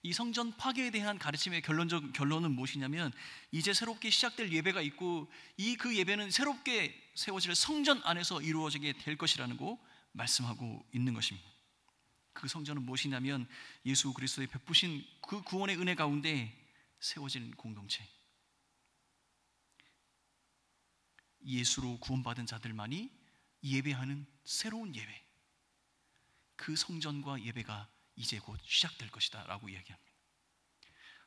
이 성전 파괴에 대한 가르침의 결론은 무엇이냐면, 이제 새롭게 시작될 예배가 있고 그 예배는 새롭게 세워질 성전 안에서 이루어지게 될 것이라는 거 말씀하고 있는 것입니다. 그 성전은 무엇이냐면 예수 그리스도의 베푸신 그 구원의 은혜 가운데 세워진 공동체, 예수로 구원받은 자들만이 예배하는 새로운 예배, 그 성전과 예배가 이제 곧 시작될 것이다 라고 이야기합니다.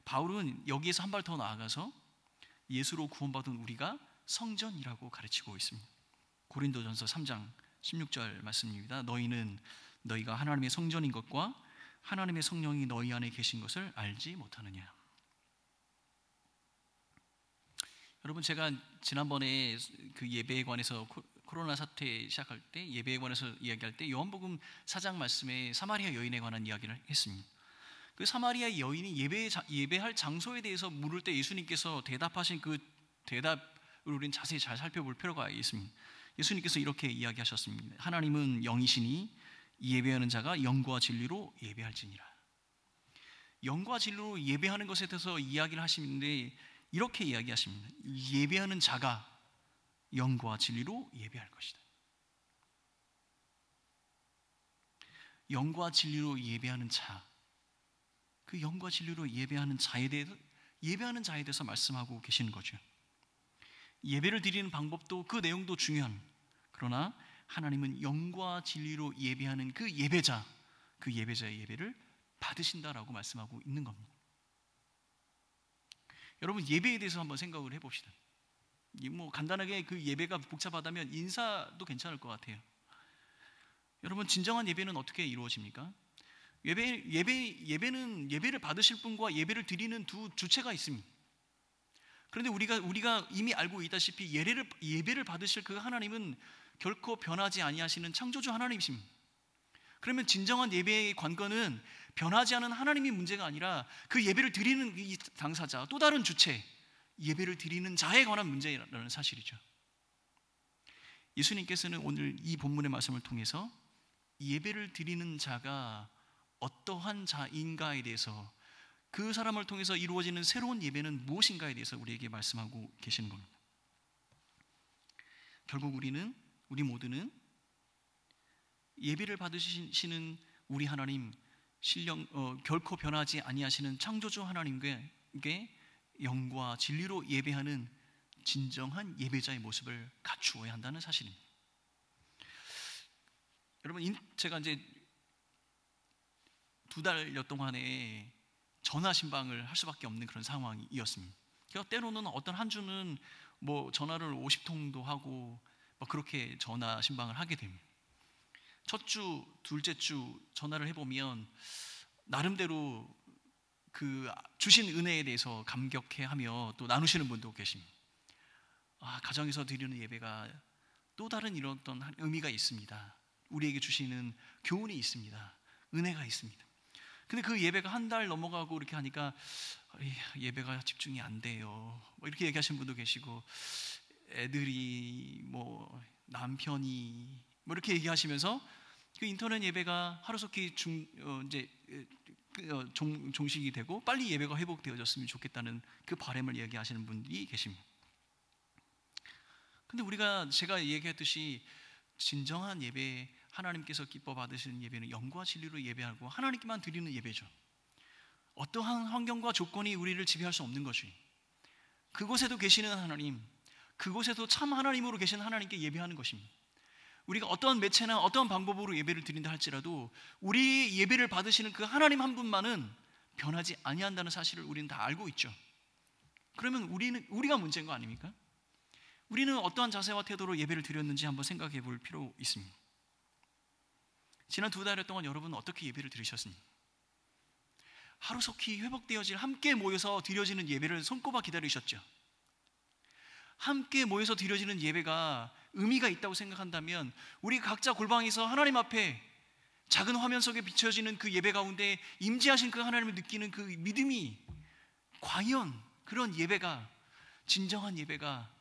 바울은 여기에서 한 발 더 나아가서 예수로 구원받은 우리가 성전이라고 가르치고 있습니다. 고린도전서 3장 16절 말씀입니다. 너희는 너희가 하나님의 성전인 것과 하나님의 성령이 너희 안에 계신 것을 알지 못하느냐. 여러분, 제가 지난번에 그 예배에 관해서 코로나 사태 시작할 때 예배에 관해서 이야기할 때 요한복음 4장 말씀에 사마리아 여인에 관한 이야기를 했습니다. 그 사마리아 여인이 예배할 장소에 대해서 물을 때 예수님께서 대답하신 그 대답을 우리는 자세히 잘 살펴볼 필요가 있습니다. 예수님께서 이렇게 이야기하셨습니다. 하나님은 영이시니 예배하는 자가 영과 진리로 예배할지니라. 영과 진리로 예배하는 것에 대해서 이야기를 하시는데 이렇게 이야기하십니다. 예배하는 자가 영과 진리로 예배할 것이다. 영과 진리로 예배하는 자, 그 영과 진리로 예배하는 자에 대해서 말씀하고 계시는 거죠. 예배를 드리는 방법도 그 내용도 중요한, 그러나 하나님은 영과 진리로 예배하는 그 예배자의 예배를 받으신다라고 말씀하고 있는 겁니다. 여러분, 예배에 대해서 한번 생각을 해봅시다. 뭐 간단하게 그 예배가 복잡하다면 인사도 괜찮을 것 같아요. 여러분, 진정한 예배는 어떻게 이루어집니까? 예배는 예배를 받으실 분과 예배를 드리는 두 주체가 있습니다. 그런데 우리가 이미 알고 있다시피 예배를 받으실 그 하나님은 결코 변하지 아니하시는 창조주 하나님이십니다. 그러면 진정한 예배의 관건은 변하지 않은 하나님이 문제가 아니라 그 예배를 드리는 이 당사자, 또 다른 주체, 예배를 드리는 자에 관한 문제라는 사실이죠. 예수님께서는 오늘 이 본문의 말씀을 통해서 예배를 드리는 자가 어떠한 자인가에 대해서, 그 사람을 통해서 이루어지는 새로운 예배는 무엇인가에 대해서 우리에게 말씀하고 계시는 겁니다. 결국 우리 모두는 예배를 받으시는 우리 하나님, 결코 변하지 아니하시는 창조주 하나님께 영과 진리로 예배하는 진정한 예배자의 모습을 갖추어야 한다는 사실입니다. 여러분, 제가 이제 2달여 동안에 전화 신방을 할 수밖에 없는 그런 상황이었습니다. 그래서 때로는 어떤 한 주는 뭐 전화를 50통도 하고 뭐 그렇게 전화 신방을 하게 됩니다. 첫 주, 둘째 주 전화를 해보면 나름대로 그 주신 은혜에 대해서 감격해하며 또 나누시는 분도 계십니다. 가정에서 드리는 예배가 또 다른 이런 어떤 의미가 있습니다. 우리에게 주시는 교훈이 있습니다. 은혜가 있습니다. 근데 그 예배가 한 달 넘어가고 이렇게 하니까 예배가 집중이 안 돼요, 뭐 이렇게 얘기하시는 분도 계시고, 애들이 뭐 남편이 뭐 이렇게 얘기하시면서 그 인터넷 예배가 하루속히 종식이 되고 빨리 예배가 회복되어졌으면 좋겠다는 그 바람을 얘기하시는 분들이 계십니다. 근데 제가 얘기했듯이 진정한 예배, 하나님께서 기뻐 받으시는 예배는 영과 진리로 예배하고 하나님께만 드리는 예배죠. 어떠한 환경과 조건이 우리를 지배할 수 없는 것이, 그곳에도 계시는 하나님, 그곳에도 참 하나님으로 계시는 하나님께 예배하는 것입니다. 우리가 어떠한 매체나 어떠한 방법으로 예배를 드린다 할지라도 우리 예배를 받으시는 그 하나님 한 분만은 변하지 아니한다는 사실을 우리는 다 알고 있죠. 그러면 우리가 문제인 거 아닙니까? 우리는 어떠한 자세와 태도로 예배를 드렸는지 한번 생각해 볼 필요 있습니다. 지난 2달여 동안 여러분은 어떻게 예배를 드리셨습니까? 하루속히 회복되어질, 함께 모여서 드려지는 예배를 손꼽아 기다리셨죠. 함께 모여서 드려지는 예배가 의미가 있다고 생각한다면 우리 각자 골방에서 하나님 앞에 작은 화면 속에 비춰지는 그 예배 가운데 임재하신 그 하나님을 느끼는 그 믿음이, 과연 그런 예배가, 진정한 예배가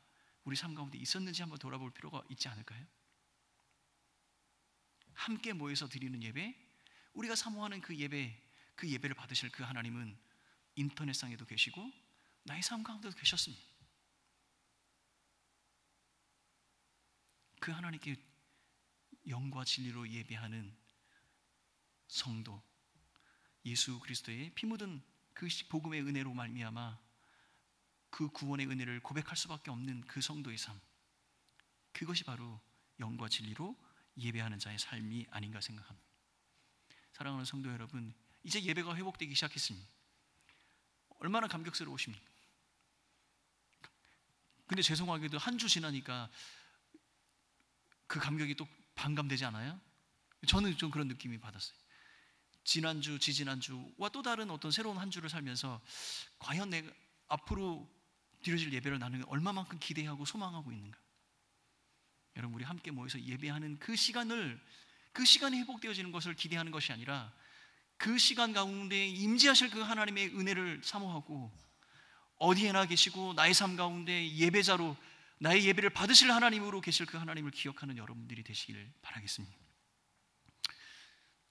우리 삶 가운데 있었는지 한번 돌아볼 필요가 있지 않을까요? 함께 모여서 드리는 예배, 우리가 사모하는 그 예배를 받으실 그 하나님은 인터넷상에도 계시고 나의 삶 가운데도 계셨습니다. 그 하나님께 영과 진리로 예배하는 성도, 예수 그리스도의 피 묻은 그 복음의 은혜로 말미암아 그 구원의 은혜를 고백할 수밖에 없는 그 성도의 삶, 그것이 바로 영과 진리로 예배하는 자의 삶이 아닌가 생각합니다. 사랑하는 성도 여러분, 이제 예배가 회복되기 시작했습니다. 얼마나 감격스러우십니까? 근데 죄송하게도 한 주 지나니까 그 감격이 또 반감되지 않아요? 저는 좀 그런 느낌이 받았어요. 지난주, 지지난주와 또 다른 어떤 새로운 한 주를 살면서 과연 내가 앞으로 드려질 예배를 나는 얼마만큼 기대하고 소망하고 있는가? 여러분, 우리 함께 모여서 예배하는 그 시간이 회복되어지는 것을 기대하는 것이 아니라 그 시간 가운데 임재하실 그 하나님의 은혜를 사모하고 어디에나 계시고 나의 삶 가운데 예배자로 나의 예배를 받으실 하나님으로 계실 그 하나님을 기억하는 여러분들이 되시길 바라겠습니다.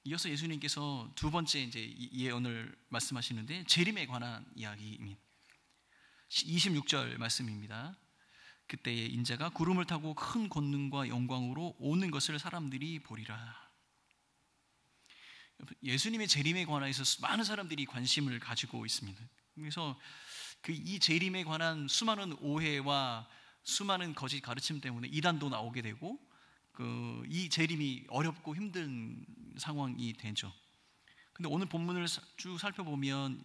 이어서 예수님께서 두 번째 이제 예언을 말씀하시는데 재림에 관한 이야기입니다. 26절 말씀입니다. 그때에 인자가 구름을 타고 큰 권능과 영광으로 오는 것을 사람들이 보리라. 예수님의 재림에 관해서 많은 사람들이 관심을 가지고 있습니다. 그래서 이 재림에 관한 수많은 오해와 수많은 거짓 가르침 때문에 이단도 나오게 되고 이 재림이 어렵고 힘든 상황이 되죠. 근데 오늘 본문을 쭉 살펴보면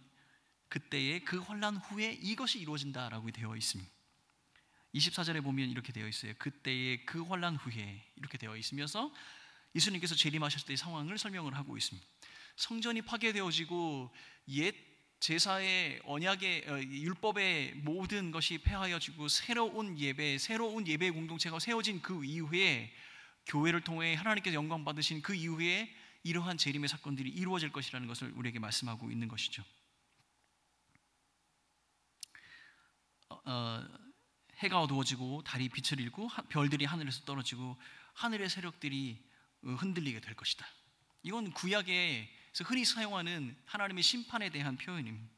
그때의 그 환난 후에 이것이 이루어진다라고 되어 있습니다. 24절에 보면 이렇게 되어 있어요. 그때의 그 환난 후에 이렇게 되어 있으면서 예수님께서 재림하셨을 때의 상황을 설명을 하고 있습니다. 성전이 파괴되어지고 옛 제사의 언약의 율법의 모든 것이 폐하여지고 새로운 예배 공동체가 세워진 그 이후에 교회를 통해 하나님께서 영광 받으신 그 이후에 이러한 재림의 사건들이 이루어질 것이라는 것을 우리에게 말씀하고 있는 것이죠. 해가 어두워지고 달이 빛을 잃고 별들이 하늘에서 떨어지고 하늘의 세력들이 흔들리게 될 것이다. 이건 구약에서 흔히 사용하는 하나님의 심판에 대한 표현입니다.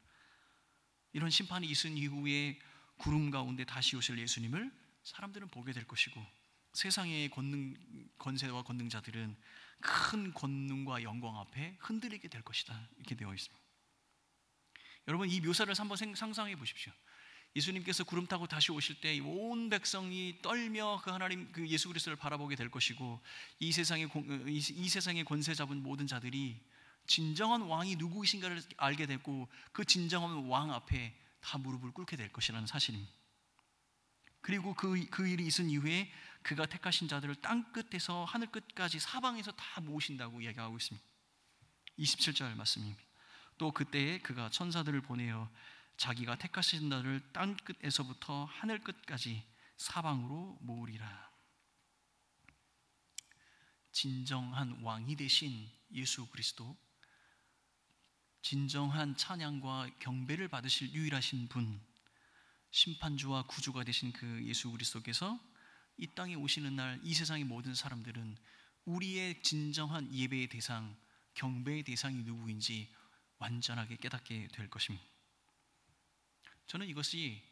이런 심판이 있은 이후에 구름 가운데 다시 오실 예수님을 사람들은 보게 될 것이고 세상의 권세와 권능자들은 큰 권능과 영광 앞에 흔들리게 될 것이다. 이렇게 되어 있습니다. 여러분, 이 묘사를 한번 상상해 보십시오. 예수님께서 구름 타고 다시 오실 때 온 백성이 떨며 그 하나님 그 예수 그리스도를 바라보게 될 것이고 이 세상의 권세 잡은 모든 자들이 진정한 왕이 누구이신가를 알게 되고 그 진정한 왕 앞에 다 무릎을 꿇게 될 것이라는 사실입니다. 그리고 그 일이 있은 이후에 그가 택하신 자들을 땅 끝에서 하늘 끝까지 사방에서 다 모으신다고 이야기하고 있습니다. 27절 말씀입니다. 또 그때에 그가 천사들을 보내어 자기가 택하신 자를 땅 끝에서부터 하늘 끝까지 사방으로 모으리라. 진정한 왕이 되신 예수 그리스도, 진정한 찬양과 경배를 받으실 유일하신 분, 심판주와 구주가 되신 그 예수 그리스도께서 이 땅에 오시는 날 이 세상의 모든 사람들은 우리의 진정한 예배의 대상, 경배의 대상이 누구인지 완전하게 깨닫게 될 것입니다. 저는 이것이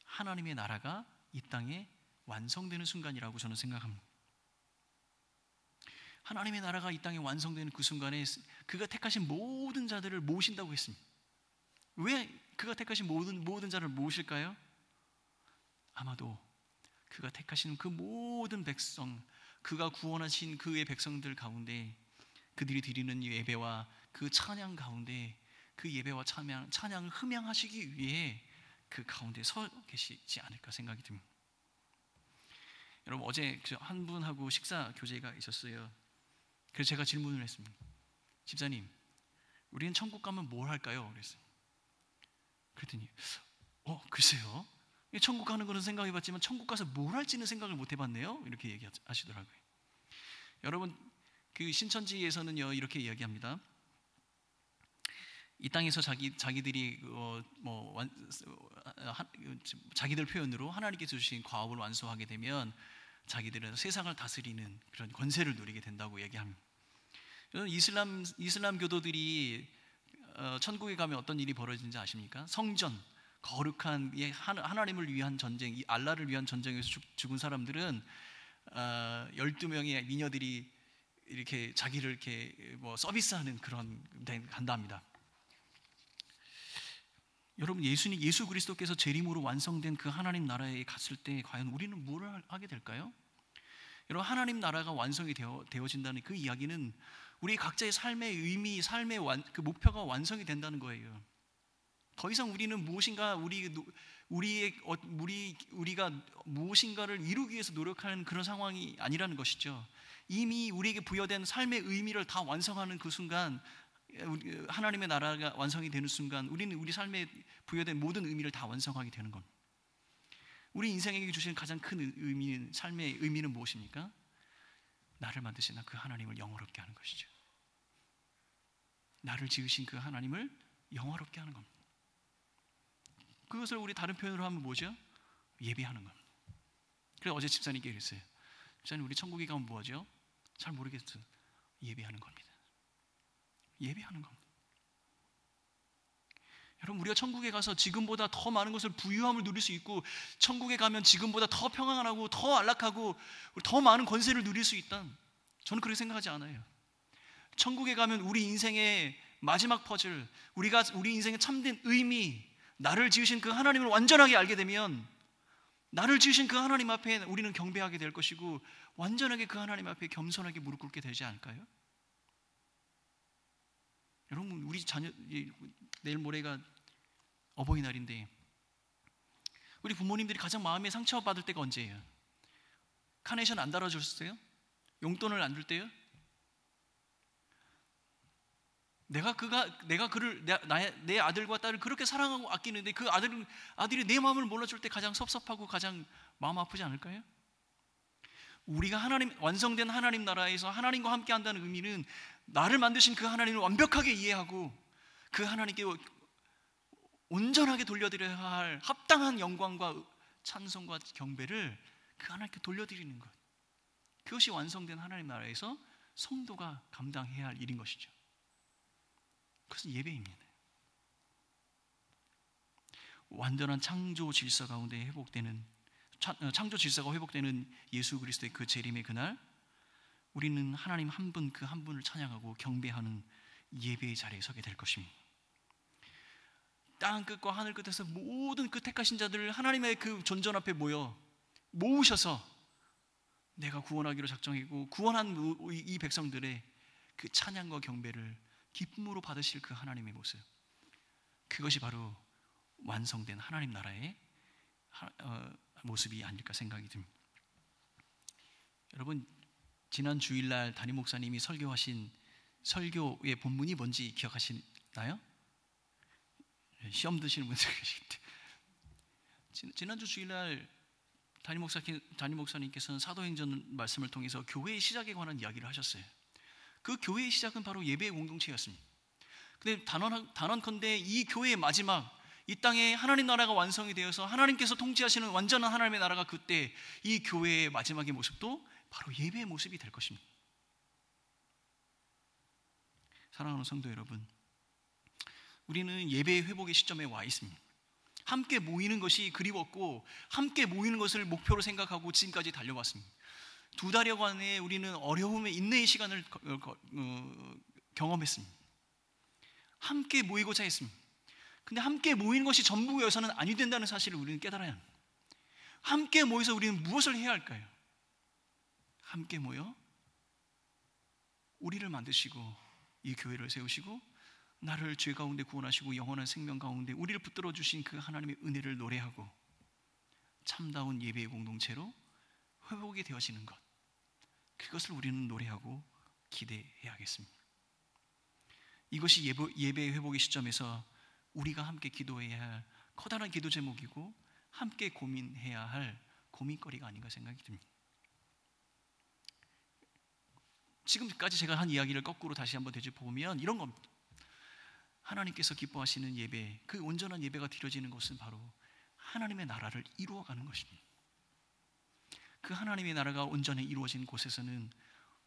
하나님의 나라가 이 땅에 완성되는 순간이라고 저는 생각합니다. 하나님의 나라가 이 땅에 완성되는 그 순간에 그가 택하신 모든 자들을 모으신다고 했습니다. 왜 그가 택하신 모든 자를 모으실까요? 아마도 그가 택하신 그 모든 백성, 그가 구원하신 그의 백성들 가운데 그들이 드리는 예배와 그 찬양 가운데 그 예배와 찬양을 흠양하시기 위해 그 가운데 서 계시지 않을까 생각이 듭니다. 여러분, 어제 한 분하고 식사 교제가 있었어요. 그래서 제가 질문을 했습니다. 집사님, 우리는 천국 가면 뭘 할까요? 그랬어요. 그랬더니 글쎄요, 천국 가는 거는 생각해봤지만 천국 가서 뭘 할지는 생각을 못 해봤네요. 이렇게 얘기하시더라고요. 여러분, 그 신천지에서는요 이렇게 이야기합니다. 이 땅에서 자기들이 자기들 표현으로 하나님께서 주신 과업을 완수하게 되면 자기들은 세상을 다스리는 그런 권세를 누리게 된다고 얘기합니다. 이슬람 교도들이 천국에 가면 어떤 일이 벌어지는지 아십니까? 성전, 거룩한 하나님을 위한 전쟁, 알라를 위한 전쟁에서 죽은 사람들은 12명의 미녀들이 이렇게 자기를 이렇게 서비스하는 그런 데 간답니다. 여러분, 예수 그리스도께서 재림으로 완성된 그 하나님 나라에 갔을 때 과연 우리는 뭘 하게 될까요? 여러분, 하나님 나라가 완성이 되어진다는 그 이야기는 우리 각자의 삶의 의미, 삶의 그 목표가 완성이 된다는 거예요. 더 이상 우리는 무엇인가 우리가 무엇인가를 이루기 위해서 노력하는 그런 상황이 아니라는 것이죠. 이미 우리에게 부여된 삶의 의미를 다 완성하는 그 순간, 하나님의 나라가 완성이 되는 순간 우리는 우리 삶에 부여된 모든 의미를 다 완성하게 되는 겁니다. 우리 인생에게 주신 가장 큰 의미는, 삶의 의미는 무엇입니까? 나를 만드신 그 하나님을 영화롭게 하는 것이죠. 나를 지으신 그 하나님을 영화롭게 하는 겁니다. 그것을 우리 다른 표현으로 하면 뭐죠? 예배하는 겁니다. 그래서 어제 집사님께 그랬어요. 집사님, 우리 천국에 가면 뭐하죠? 잘 모르겠어요. 예배하는 겁니다. 예배하는 겁니다. 여러분, 우리가 천국에 가서 지금보다 더 많은 것을 부유함을 누릴 수 있고, 천국에 가면 지금보다 더 평안하고 더 안락하고 더 많은 권세를 누릴 수 있다. 저는 그렇게 생각하지 않아요. 천국에 가면 우리 인생의 마지막 퍼즐, 우리 인생의 참된 의미, 나를 지으신 그 하나님을 완전하게 알게 되면 나를 지으신 그 하나님 앞에 우리는 경배하게 될 것이고 완전하게 그 하나님 앞에 겸손하게 무릎 꿇게 되지 않을까요? 여러분, 우리 자녀, 내일 모레가 어버이날인데 우리 부모님들이 가장 마음에 상처받을 때가 언제예요? 카네이션 안 달아줬어요? 용돈을 안 줄 때요? 내가 그를 내 아들과 딸을 그렇게 사랑하고 아끼는데 그 아들이 내 마음을 몰라줄 때 가장 섭섭하고 가장 마음 아프지 않을까요? 우리가 완성된 하나님 나라에서 하나님과 함께 한다는 의미는 나를 만드신 그 하나님을 완벽하게 이해하고 그 하나님께 온전하게 돌려드려야 할 합당한 영광과 찬송과 경배를 그 하나님께 돌려드리는 것, 그것이 완성된 하나님 나라에서 성도가 감당해야 할 일인 것이죠. 그것은 예배입니다. 완전한 창조 질서 가운데 회복되는 창조 질서가 회복되는 예수 그리스도의 그 재림의 그날, 우리는 하나님 한 분 그 한 분을 찬양하고 경배하는 예배의 자리에 서게 될 것입니다. 땅 끝과 하늘 끝에서 모든 그 택하신 자들을 하나님의 그 존전 앞에 모으셔서 내가 구원하기로 작정했고 구원한 이 백성들의 그 찬양과 경배를 기쁨으로 받으실 그 하나님의 모습, 그것이 바로 완성된 하나님 나라의 모습이 아닐까 생각이 듭니다. 여러분, 지난 주일날 담임 목사님이 설교하신 설교의 본문이 뭔지 기억하시나요? 시험 드시는 분들 계실 때, 지난주 주일날 담임 목사님께서는 사도행전 말씀을 통해서 교회의 시작에 관한 이야기를 하셨어요. 그 교회의 시작은 바로 예배의 공동체였습니다. 근데 단언컨대 이 교회의 마지막, 이 땅에 하나님 나라가 완성이 되어서 하나님께서 통치하시는 완전한 하나님의 나라가 그때 이 교회의 마지막의 모습도 바로 예배의 모습이 될 것입니다. 사랑하는 성도 여러분, 우리는 예배의 회복의 시점에 와 있습니다. 함께 모이는 것이 그리웠고 함께 모이는 것을 목표로 생각하고 지금까지 달려왔습니다. 2달여간에 우리는 어려움의 인내의 시간을 경험했습니다. 함께 모이고자 했습니다. 근데 함께 모이는 것이 전부여서는 아니 된다는 사실을 우리는 깨달아야 합니다. 함께 모여서 우리는 무엇을 해야 할까요? 함께 모여 우리를 만드시고 이 교회를 세우시고 나를 죄 가운데 구원하시고 영원한 생명 가운데 우리를 붙들어 주신 그 하나님의 은혜를 노래하고 참다운 예배의 공동체로 회복이 되어지는 것, 그것을 우리는 노래하고 기대해야겠습니다. 이것이 예배의 회복의 시점에서 우리가 함께 기도해야 할 커다란 기도 제목이고 함께 고민해야 할 고민거리가 아닌가 생각이 듭니다. 지금까지 제가 한 이야기를 거꾸로 다시 한번 되짚어보면 이런 겁니다. 하나님께서 기뻐하시는 예배, 그 온전한 예배가 드려지는 것은 바로 하나님의 나라를 이루어가는 것입니다. 그 하나님의 나라가 온전히 이루어진 곳에서는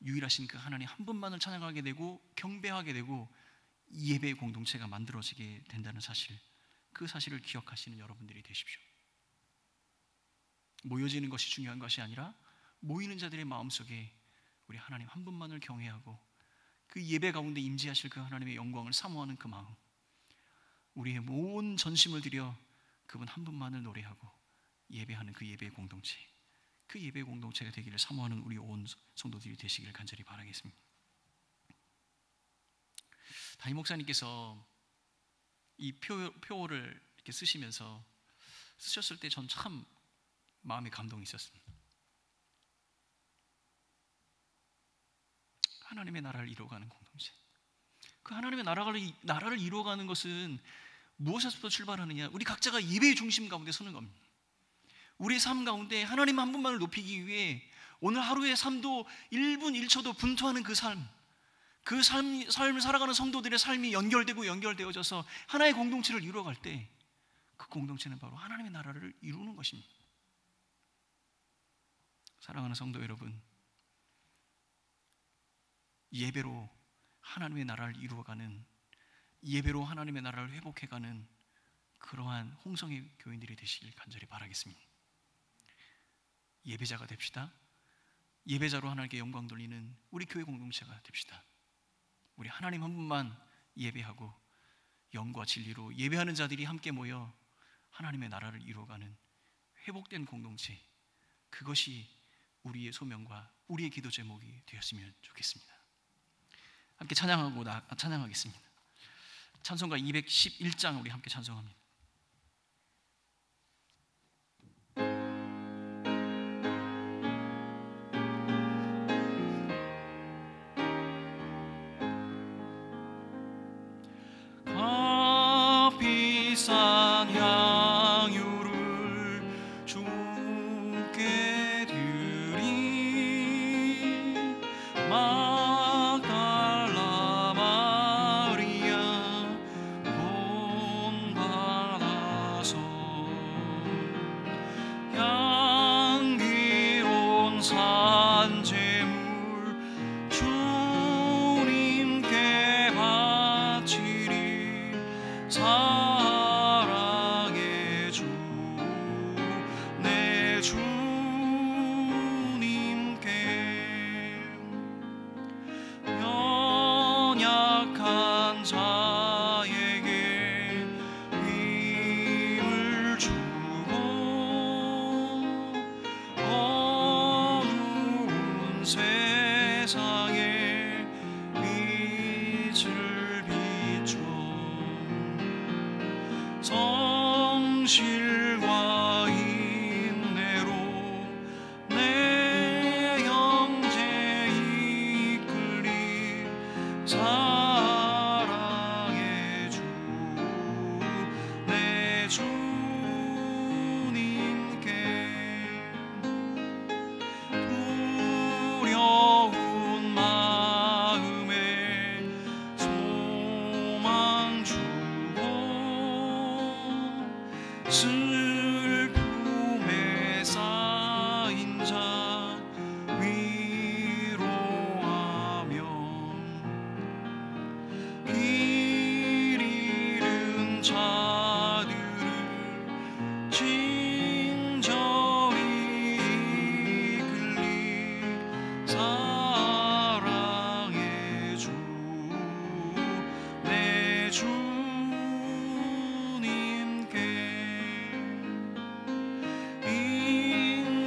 유일하신 그 하나님 한 분만을 찬양하게 되고 경배하게 되고 예배의 공동체가 만들어지게 된다는 사실, 그 사실을 기억하시는 여러분들이 되십시오. 모여지는 것이 중요한 것이 아니라 모이는 자들의 마음속에 우리 하나님 한 분만을 경외하고 그 예배 가운데 임재하실 그 하나님의 영광을 사모하는 그 마음, 우리의 온 전심을 들여 그분 한 분만을 노래하고 예배하는 그 예배의 공동체, 그 예배의 공동체가 되기를 사모하는 우리 온 성도들이 되시기를 간절히 바라겠습니다. 담임 목사님께서 이 표를 이렇게 쓰셨을 때 전 참 마음에 감동이 있었습니다. 하나님의 나라를 이루어가는 공동체, 그 하나님의 나라를 이루어가는 것은 무엇에서부터 출발하느냐? 우리 각자가 예배의 중심 가운데 서는 겁니다. 우리의 삶 가운데 하나님 한 분만을 높이기 위해 오늘 하루의 삶도 1분 1초도 분투하는 그 삶을 살아가는 성도들의 삶이 연결되어져서 하나의 공동체를 이루어갈 때 그 공동체는 바로 하나님의 나라를 이루는 것입니다. 사랑하는 성도 여러분, 예배로 하나님의 나라를 이루어가는, 예배로 하나님의 나라를 회복해가는 그러한 홍성의 교인들이 되시길 간절히 바라겠습니다. 예배자가 됩시다. 예배자로 하나님께 영광 돌리는 우리 교회 공동체가 됩시다. 우리 하나님 한 분만 예배하고 영과 진리로 예배하는 자들이 함께 모여 하나님의 나라를 이루어가는 회복된 공동체, 그것이 우리의 소명과 우리의 기도 제목이 되었으면 좋겠습니다. 함께 찬양하겠습니다. 찬송가 211장 우리 함께 찬송합니다. 값비싼 향유를 주께 드리 막달라 마리아 본받아서 향기로운 산제물 주님께 바치리 사랑의 주 내 주님께 연약한 자에게 힘을 주고 어두운 세상에 빛을 비춰 성실과 인내로 내 형제 이끌리 사랑의 주 내 주님께 두려운 마음에 소망 주고 슬픔에 쌓인 자 위로하며 길 잃은 자들을 친절히 이끌리 사랑의 주 내 주님께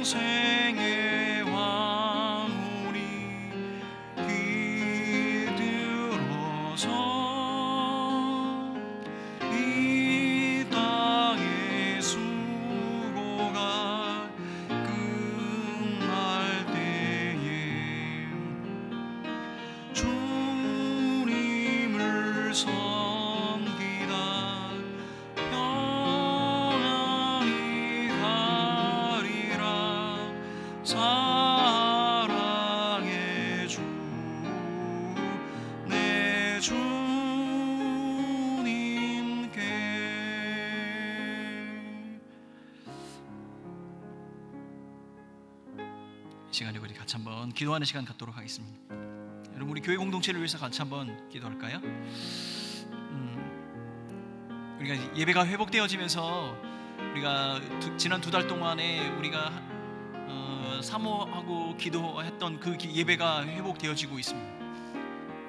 인생의 왕우리 기들어서 이 땅의 수고가 끝날 때에 주님을 섬기다 평안히 가리라 사랑의 주 내 주님께. 이 시간에 우리 같이 한번 기도하는 시간 갖도록 하겠습니다. 여러분, 우리 교회 공동체를 위해서 같이 한번 기도할까요? 우리가 예배가 회복되어지면서 우리가 지난 2달 동안에 우리가 사모하고 기도했던 그 예배가 회복되어지고 있습니다.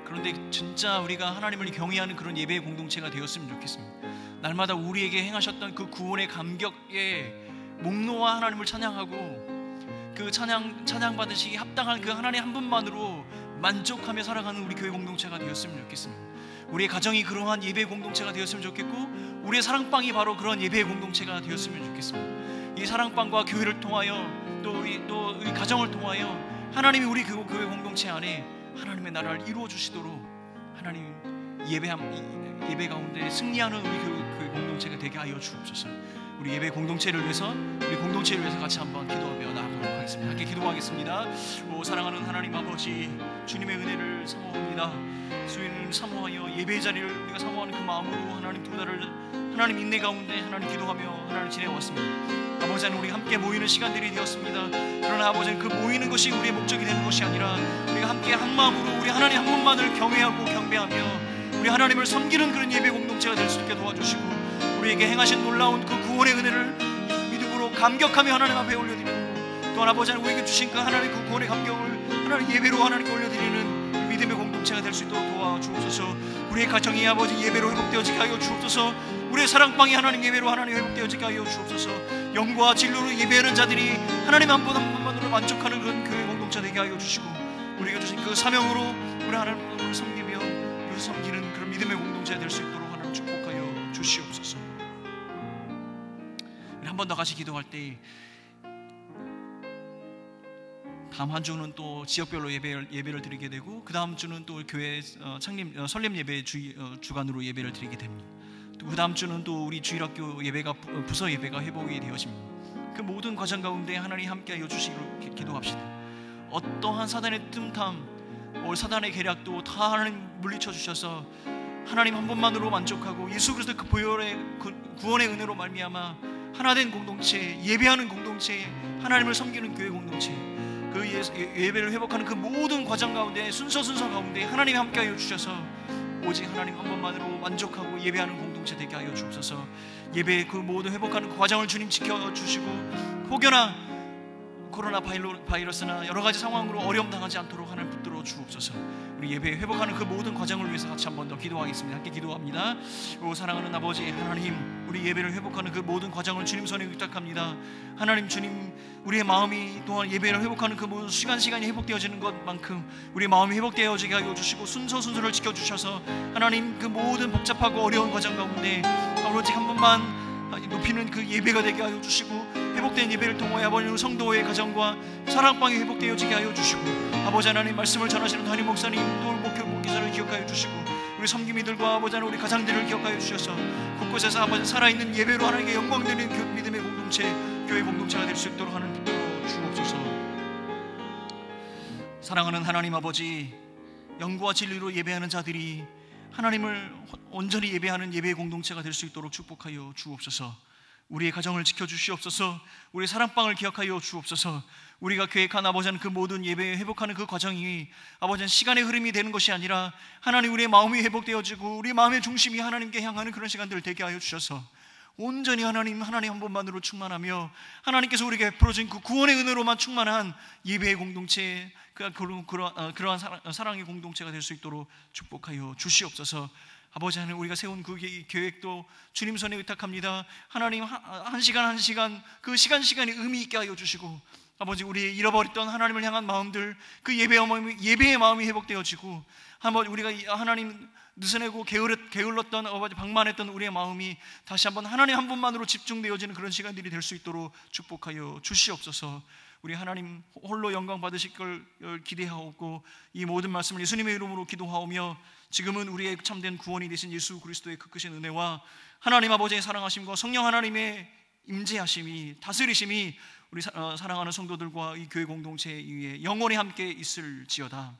그런데 진짜 우리가 하나님을 경외하는 그런 예배의 공동체가 되었으면 좋겠습니다. 날마다 우리에게 행하셨던 그 구원의 감격에 목놓아 하나님을 찬양하고 그 찬양 받으시기 합당한 그 하나님 한 분만으로 만족하며 살아가는 우리 교회 공동체가 되었으면 좋겠습니다. 우리의 가정이 그러한 예배 공동체가 되었으면 좋겠고, 우리의 사랑방이 바로 그런 예배 공동체가 되었으면 좋겠습니다. 이 사랑방과 교회를 통하여 또 이 가정을 통하여 하나님이 우리 그 교회 공동체 안에 하나님의 나라를 이루어 주시도록 하나님 예배 가운데 승리하는 우리 교회 공동체가 되게 하여 주옵소서. 우리 예배 공동체를 위해서, 우리 공동체를 위해서 같이 한번 기도하며 나아가도록 하겠습니다. 함께 기도하겠습니다. 오 사랑하는 하나님 아버지, 주님의 은혜를 사모합니다. 주님 사모하여 예배의 자리를 우리가 사모하는 그 마음으로 하나님 2달을 하나님 인내 가운데 하나님 기도하며 하나님 지내왔습니다. 아버지 하나님, 우리 함께 모이는 시간들이 되었습니다. 그러나 아버지 하나님, 그 모이는 것이 우리의 목적이 되는 것이 아니라 우리가 함께 한 마음으로 우리 하나님 한 분만을 경외하고 경배하며 우리 하나님을 섬기는 그런 예배 공동체가 될 수 있게 도와주시고, 우리에게 행하신 놀라운 그 구원의 은혜를 믿음으로 감격하며 하나님 앞에 올려드리고, 또한 아버지 하나님 우리에게 주신 그 하나님 그 구원의 감격을 하나님 예배로 하나님께 올려드리는 믿음의 공동체가 될 수 있도록 도와주옵소서. 우리의 가정이 아버지 예배로 회복되어지게 하여 주옵소서. 우리의 사랑방이 하나님 예배로 하나님 회복되어지게 하여 주옵소서. 영과 진리로 예배하는 자들이 하나님 한 분 한 분만으로 만족하는 그런 교회 공동체 되게 하여 주시고, 우리에게 주신 그 사명으로 우리 하나님을 섬기며 섬기는 그런 믿음의 공동체가 될 수 있도록 하나님 축복하여 주시옵소서. 우리 한 번 더 같이 기도할 때, 다음 한 주는 또 지역별로 예배를 드리게 되고, 그 다음 주는 또 교회 설렘 예배 주간으로 예배를 드리게 됩니다. 또 그 다음 주는 또 우리 주일학교 예배가 부서 예배가 회복이 되어집니다. 그 모든 과정 가운데 하나님 함께하여 주시기로 기도합시다. 어떠한 사단의 틈탐, 사단의 계략도 다 하나님 물리쳐 주셔서 하나님 한 분만으로 만족하고 예수 그리스도 그 보혈의 구원의 은혜로 말미암아 하나된 공동체, 예배하는 공동체, 하나님을 섬기는 교회 공동체, 그 예배를 회복하는 그 모든 과정 가운데 순서 가운데 하나님이 함께하여 주셔서 오직 하나님 한 분만으로 만족하고 예배하는 공동체 되게 하여 주옵소서. 예배의 그 모든 회복하는 그 과정을 주님 지켜주시고, 혹여나 코로나 바이러스나 여러 가지 상황으로 어려움 당하지 않도록 하나님 붙들어 주옵소서. 우리 예배 회복하는 그 모든 과정을 위해서 같이 한 번 더 기도하겠습니다. 함께 기도합니다. 오 사랑하는 아버지 하나님, 우리 예배를 회복하는 그 모든 과정을 주님 손에 의탁합니다. 하나님, 주님, 우리의 마음이 또한 예배를 회복하는 그 모든 시간이 회복되어지는 것만큼 우리 마음이 회복되어지게 하여 주시고, 순서를 지켜주셔서 하나님 그 모든 복잡하고 어려운 과정 가운데 오로지 한 번만 높이는 그 예배가 되게 하여 주시고, 회복된 예배를 통하여 아버지 성도의 가정과 사랑방이 회복되어지게 하여 주시고, 아버지 하나님 말씀을 전하시는 담임 목사님 또 목회자를 기억하여 주시고, 우리 섬김이들과 아버지 하나님 우리 가장들을 기억하여 주셔서 곳곳에서 아버지 살아있는 예배로 하나님께 영광 드리는 믿음의 공동체, 교회 공동체가 될 수 있도록 하나님 붙들어 주옵소서. 사랑하는 하나님 아버지, 영과 진리로 예배하는 자들이 하나님을 온전히 예배하는 예배의 공동체가 될 수 있도록 축복하여 주옵소서. 우리의 가정을 지켜주시옵소서. 우리의 사랑방을 기억하여 주옵소서. 우리가 계획한 아버지 그 모든 예배 회복하는 그 과정이 아버지 시간의 흐름이 되는 것이 아니라 하나님 우리의 마음이 회복되어지고 우리의 마음의 중심이 하나님께 향하는 그런 시간들을 되게 하여 주셔서 온전히 하나님 한 분만으로 충만하며 하나님께서 우리에게 베풀어진 그 구원의 은혜로만 충만한 예배의 공동체, 그러한 사랑의 공동체가 될 수 있도록 축복하여 주시옵소서. 아버지 하나님, 우리가 세운 그 계획도 주님 손에 의탁합니다. 하나님, 한 시간 그 시간이 의미 있게 하여 주시고, 아버지 우리의 잃어버렸던 하나님을 향한 마음들, 그 예배의 마음이 회복되어지고, 한번 우리가 하나님 느슨하고 게을렀던 아버지 방만했던 우리의 마음이 다시 한번 하나님 한 분만으로 집중되어지는 그런 시간들이 될 수 있도록 축복하여 주시옵소서. 우리 하나님 홀로 영광 받으실 걸 기대하옵고, 이 모든 말씀을 예수님의 이름으로 기도하오며, 지금은 우리의 참된 구원이 되신 예수 그리스도의 그 크신 은혜와 하나님 아버지의 사랑하심과 성령 하나님의 임재하심이, 다스리심이 우리 사랑하는 성도들과 이 교회 공동체 위에 영원히 함께 있을지어다.